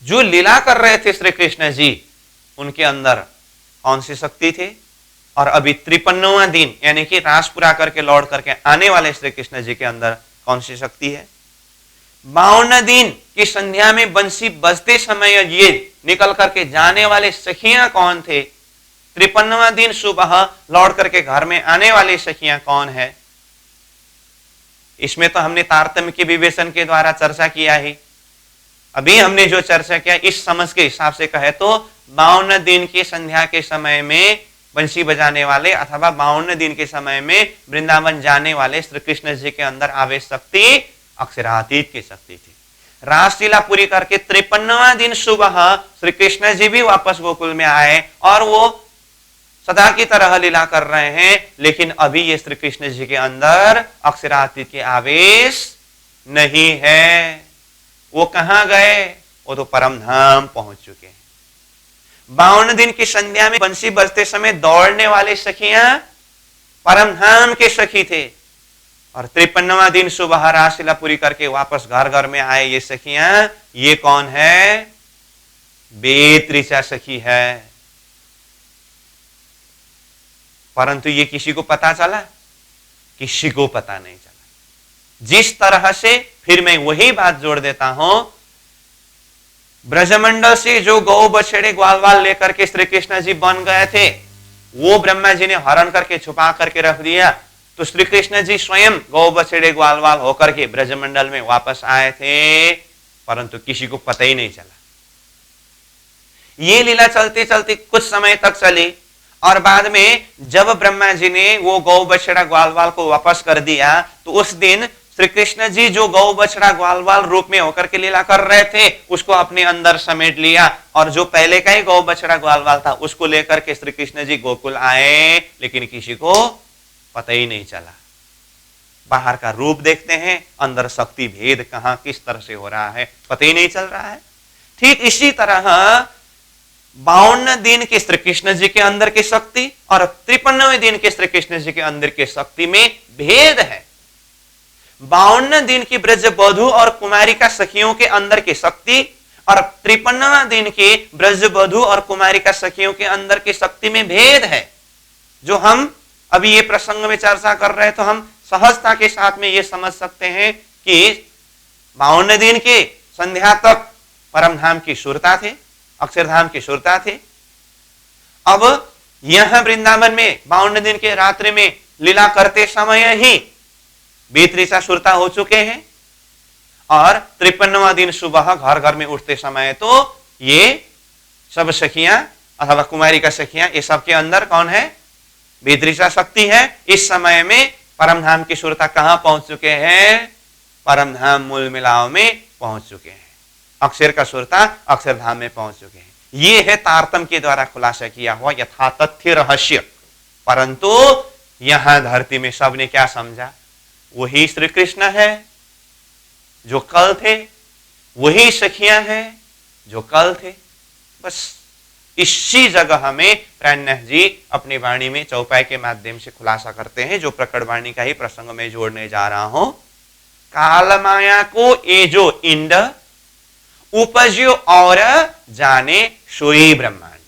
जो लीला कर रहे थे श्री कृष्ण जी, उनके अंदर कौन सी शक्ति थे? और अभी 53वां दिन यानी कि रास पूरा करके लौट करके आने वाले श्री कृष्ण जी के अंदर कौन सी शक्ति है? 52 दिन की संध्या में बंसी बजते समय ये निकल करके जाने वाले सखियां कौन थे? 53वां दिन सुबह लौट करके घर में आने वाली सखियां कौन है? इसमें तो हमने तारतम्य के विवेचन के द्वारा चर्चा किया ही। अभी हमने जो चर्चा किया इस समझ के हिसाब से कहे तो 52 दिन की संध्या के समय में बंसी बजाने वाले अथवा 52 दिन के समय में वृंदावन जाने वाले श्री कृष्ण जी के अंदर आवेश शक्ति अक्षरातीत की शक्ति थी। रासलीला पूरी करके 53वां दिन सुबह श्री कृष्ण जी भी वापस गोकुल में आए, और वो सदा की तरह लीला कर रहे हैं। लेकिन अभी ये श्री कृष्ण जी के अंदर अक्षरातीत के आवेश नहीं है। वो कहां गए? वो तो परम धाम पहुंच चुके हैं। 52 दिन की संध्या में बंसी बजते समय दौड़ने वाले सखियां परम धाम के सखी थे, और 53वां दिन सुबह रासलीला पूरी करके वापस घर घर में आए ये सखियां, ये कौन है? बेतरीचा सखी है। परंतु ये किसी को पता चला? किसी को पता नहीं चला। जिस तरह से, फिर मैं वही बात जोड़ देता हूं, ब्रजमंडल से जो गौ बछड़े ग्वाल वाल लेकर के श्री कृष्ण जी बन गए थे, वो ब्रह्मा जी ने हरण करके छुपा करके रख दिया। तो श्री कृष्ण जी स्वयं गौ बछड़े ग्वाल वाल होकर के ब्रजमंडल में वापस आए थे, परंतु किसी को पता ही नहीं चला। ये लीला चलते चलते कुछ समय तक चली और बाद में जब ब्रह्मा जी ने वो गौ बछड़ा ग्वाल वाल को वापस कर दिया, तो उस दिन श्री कृष्ण जी जो गौ बछड़ा ग्वाल वाल रूप में होकर के लीला कर रहे थे, उसको अपने अंदर समेट लिया, और जो पहले का ही गौ बछड़ा ग्वाल वाल था उसको लेकर के श्री कृष्ण जी गोकुल आए, लेकिन किसी को पता ही नहीं चला। बाहर का रूप देखते हैं, अंदर शक्ति भेद कहां किस तरह से हो रहा है पता ही नहीं चल रहा है। ठीक इसी तरह 52 दिन के श्री कृष्ण जी के अंदर की शक्ति और 53वें दिन के श्री कृष्ण जी के अंदर की शक्ति में भेद है। 52 दिन की ब्रज बधू और कुमारिका सखियों के अंदर की शक्ति और 53वां दिन के ब्रज बधू और कुमारिका सखियों के अंदर की शक्ति में भेद है। जो हम अभी ये प्रसंग में चर्चा कर रहे हैं, तो हम सहजता के साथ में ये समझ सकते हैं कि 52 दिन के संध्या तक परमधाम की सुरता थे, अक्षरधाम की सुरता थे। अब यहां वृंदावन में 52 दिन के रात्रि में लीला करते समय ही बेतरीचा सुरता हो चुके हैं, और 53वां दिन सुबह घर घर में उठते समय तो ये सब सखियां अथवा कुमारी का सखियां, ये सबके अंदर कौन है? बेतरीचा शक्ति है। इस समय में परमधाम की सुरता कहां पहुंच चुके हैं? परमधाम मूल मिलाव में पहुंच चुके हैं। अक्षर का सुरता अक्षरधाम में पहुंच चुके हैं। ये है तारतम के द्वारा खुलासा किया हुआ यथातथ्य रहस्य। परंतु यहां धरती में सबने क्या समझा? वही श्री कृष्ण है जो कल थे, वही सखियां हैं जो कल थे। बस इसी जगह में प्राणनाथ जी अपनी वाणी में चौपाई के माध्यम से खुलासा करते हैं, जो प्रकट वाणी का ही प्रसंग में जोड़ने जा रहा हूं। काल माया को ये जो इंड उपज्यो और जाने सोई ब्रह्मांड।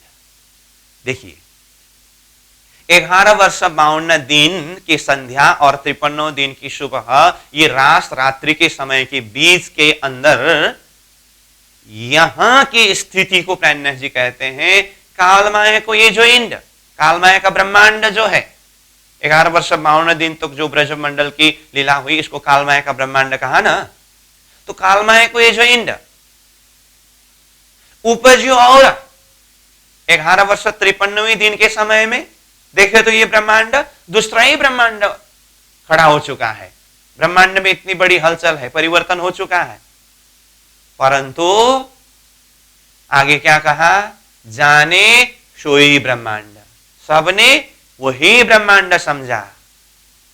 देखिए, 11 वर्ष 52 दिन की संध्या और 53 दिन की सुबह, ये रात रात्रि के समय के बीच के अंदर यहां की स्थिति को प्राणनाथ जी कहते हैं कालमाया को ये जो इंड, कालमाया का ब्रह्मांड जो है, 11 वर्ष 52 दिन तक जो ब्रजमंडल की लीला हुई, इसको कालमाया का ब्रह्मांड कहा ना। तो कालमाया को ये जो इंड उपज्यो और 11 वर्ष 53वें दिन के समय में देखे तो ये ब्रह्मांड दूसरा ही ब्रह्मांड खड़ा हो चुका है। ब्रह्मांड में इतनी बड़ी हलचल है, परिवर्तन हो चुका है। परंतु आगे क्या कहा? जाने सोई ब्रह्मांड, सबने वही ब्रह्मांड समझा।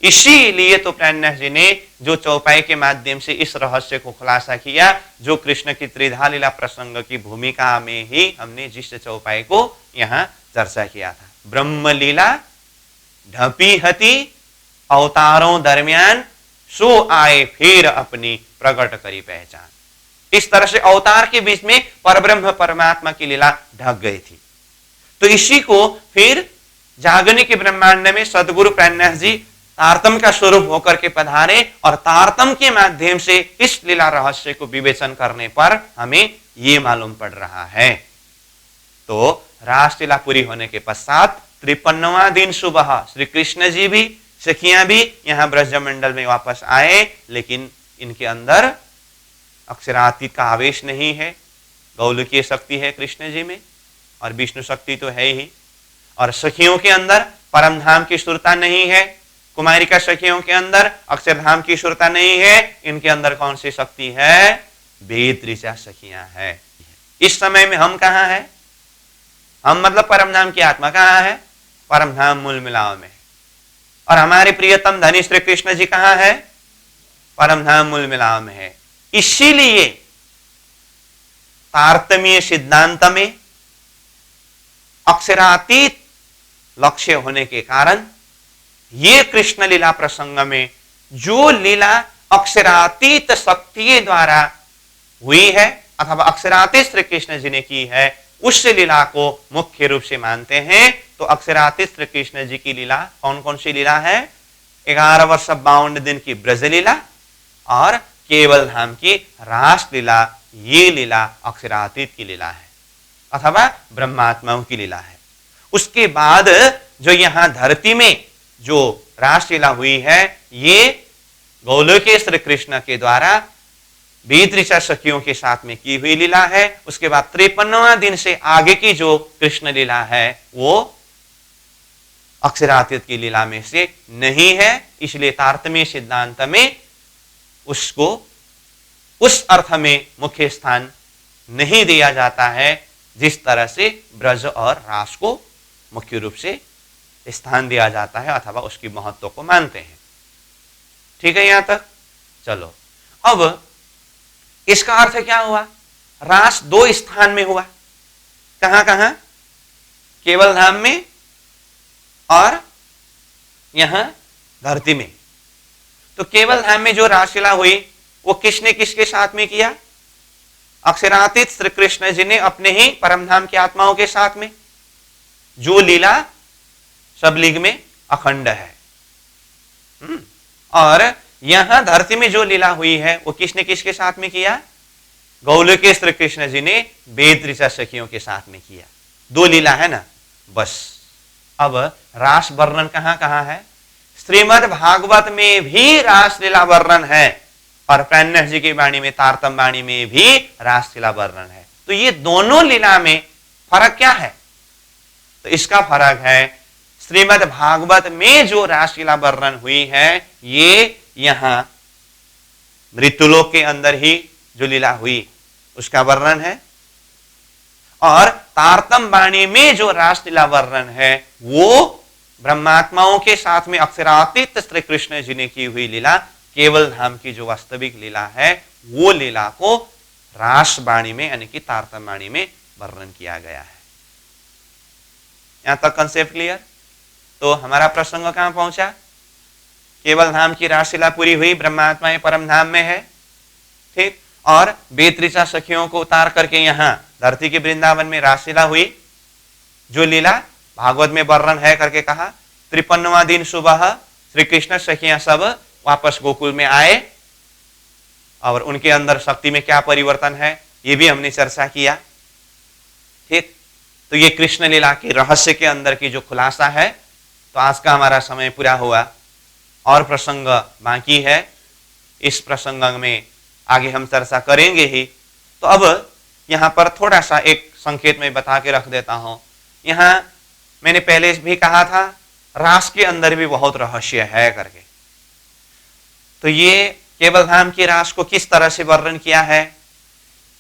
इसीलिए तो प्राणनाथ जी ने जो चौपाई के माध्यम से इस रहस्य को खुलासा किया, जो कृष्ण की त्रिधा लीला प्रसंग की भूमिका में ही हमने जिस चौपाई को यहां चर्चा किया था। ब्रह्म लीला ढपी हती अवतारों दरमियान, सो आए फिर अपनी प्रकट करी पहचान। इस तरह से अवतार के बीच में परब्रह्म परमात्मा की लीला ढक गई थी। तो इसी को फिर जागने के ब्रह्मांड में सदगुरु प्राणनाथ जी तारतम का स्वरूप होकर के पधारे, और तारतम के माध्यम से इस लीला रहस्य को विवेचन करने पर हमें ये मालूम पड़ रहा है। तो रासलीला पूरी होने के पश्चात 53वां दिन सुबह श्री कृष्ण जी भी, सखियां भी यहाँ ब्रजमंडल में वापस आए, लेकिन इनके अंदर अक्षरातीत का आवेश नहीं है। गौलकीय शक्ति है कृष्ण जी में, और विष्णु शक्ति तो है ही। और सखियों के अंदर परमधाम की सुरता नहीं है, कुमारिका सखियों के अंदर अक्षरधाम की सुरता नहीं है। इनके अंदर कौन सी शक्ति है? वेद ऋचा सखियां है। इस समय में हम कहाँ हैं? हम मतलब परमधाम की आत्मा कहाँ है? परमधाम मूल मिलाव में। और हमारे प्रियतम धनी श्री कृष्ण जी कहाँ है? परमधाम मूल मिलाव में है। इसीलिए तारतम्य सिद्धांत में अक्षरातीत लक्ष्य होने के कारण ये कृष्ण लीला प्रसंग में जो लीला अक्षरातीत शक्ति द्वारा हुई है अथवा अक्षरातीत श्री कृष्ण जी ने की है, उस लीला को मुख्य रूप से मानते हैं। तो अक्षरातीत श्री कृष्ण जी की लीला कौन कौन सी लीला है? 11 वर्ष 52 दिन की ब्रज लीला और केवल धाम की रास लीला, ये लीला अक्षरातीत की लीला है अथवा ब्रह्मात्माओं की लीला है। उसके बाद जो यहां धरती में जो रासलीला हुई है, ये गोलोकीय श्री कृष्ण के द्वारा 20 ऋचा सखियों के साथ में की हुई लीला है। उसके बाद 53वां दिन से आगे की जो कृष्ण लीला है वो अक्षरातीत की लीला में से नहीं है, इसलिए तारतम्य सिद्धांत में उसको उस अर्थ में मुख्य स्थान नहीं दिया जाता है जिस तरह से ब्रज और रास को मुख्य रूप से स्थान दिया जाता है अथवा उसकी महत्व को मानते हैं। ठीक है यहां तक? चलो, अब इसका अर्थ क्या हुआ? रास 2 स्थान में हुआ। कहां कहां? केवल धाम में और यहां धरती में। तो केवल धाम में जो रासलीला हुई वो किसने किसके साथ में किया? अक्षरातीत श्री कृष्ण जी ने अपने ही परमधाम की आत्माओं के साथ में। जो लीला सब लीग में अखंड है। और यहां धरती में जो लीला हुई है वो किसने किसके साथ में किया? गोलोकीय श्री कृष्ण जी ने वेद ऋचा सखियों के साथ में किया। 2 लीला है ना, बस। अब रास वर्णन कहां कहां है? श्रीमद् भागवत में भी रासलीला वर्णन है और प्राणनाथ जी की वाणी में, तारतम वाणी में भी रासलीला वर्णन है। तो ये दोनों लीला में फर्क क्या है? तो इसका फर्क है, श्रीमद् भागवत में जो रासलीला वर्णन हुई है ये यहां मृत्युलोक के अंदर ही जो लीला हुई उसका वर्णन है, और तारतम वाणी में जो रासलीला वर्णन है वो ब्रह्मात्माओं के साथ में अक्षरातीत श्री कृष्ण जी ने की हुई लीला, केवल धाम की जो वास्तविक लीला है वो लीला को रास वाणी में यानी कि तारतम वाणी में वर्णन किया गया है। यहां तक कंसेप्ट क्लियर? तो हमारा प्रसंग कहां पहुंचा? केवल धाम की रासलीला पूरी हुई, ब्रह्मात्मा परम धाम में है, ठीक। और 20 ऋचा सखियों को उतार करके यहां धरती के वृंदावन में रासलीला हुई। जो लीला भागवत में वर्णन है करके कहा। 53वां दिन सुबह श्री कृष्ण सखियां सब वापस गोकुल में आए और उनके अंदर शक्ति में क्या परिवर्तन है ये भी हमने चर्चा किया, ठीक। तो ये कृष्ण लीला के रहस्य के अंदर की जो खुलासा है। तो आज का हमारा समय पूरा हुआ और प्रसंग बाकी है। इस प्रसंग में आगे हम चर्चा करेंगे ही। तो अब यहां पर थोड़ा सा एक संकेत में बता के रख देता हूं। यहां मैंने पहले भी कहा था रास के अंदर भी बहुत रहस्य है करके। तो ये केवल धाम की रास को किस तरह से वर्णन किया है,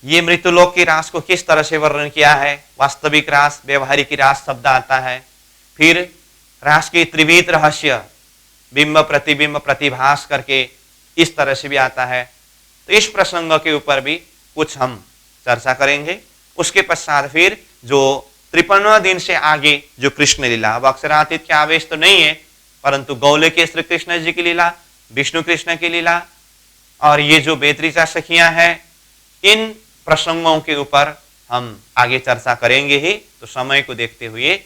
ये मृत्युलोक की रास को किस तरह से वर्णन किया है। वास्तविक रास, व्यवहारिक रास शब्द आता है। फिर रास की त्रिविध रहस्य, बिंब प्रतिबिंब प्रतिभास करके इस तरह से भी आता है। तो इस प्रसंग के ऊपर भी कुछ हम चर्चा करेंगे। उसके पश्चात फिर जो 53वां दिन से आगे जो कृष्ण लीला, अब अक्षरातीत के आवेश तो नहीं है परंतु गोलोकीय श्री कृष्ण जी की लीला, विष्णु कृष्ण की लीला और ये जो 20 ऋचा सखियां हैं, इन प्रसंगों के ऊपर हम आगे चर्चा करेंगे ही। तो समय को देखते हुए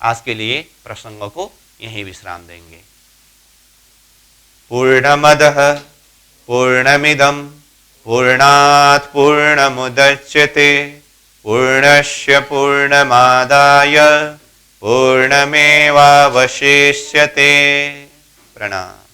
आज के लिए प्रसंगों को यहीं विश्राम देंगे। पूर्णमदः पूर्णमिदं पूर्णात् पूर्णमुदच्यते पूर्णस्य पूर्णमादाय पूर्णमेवावशिष्यते। प्रणाम।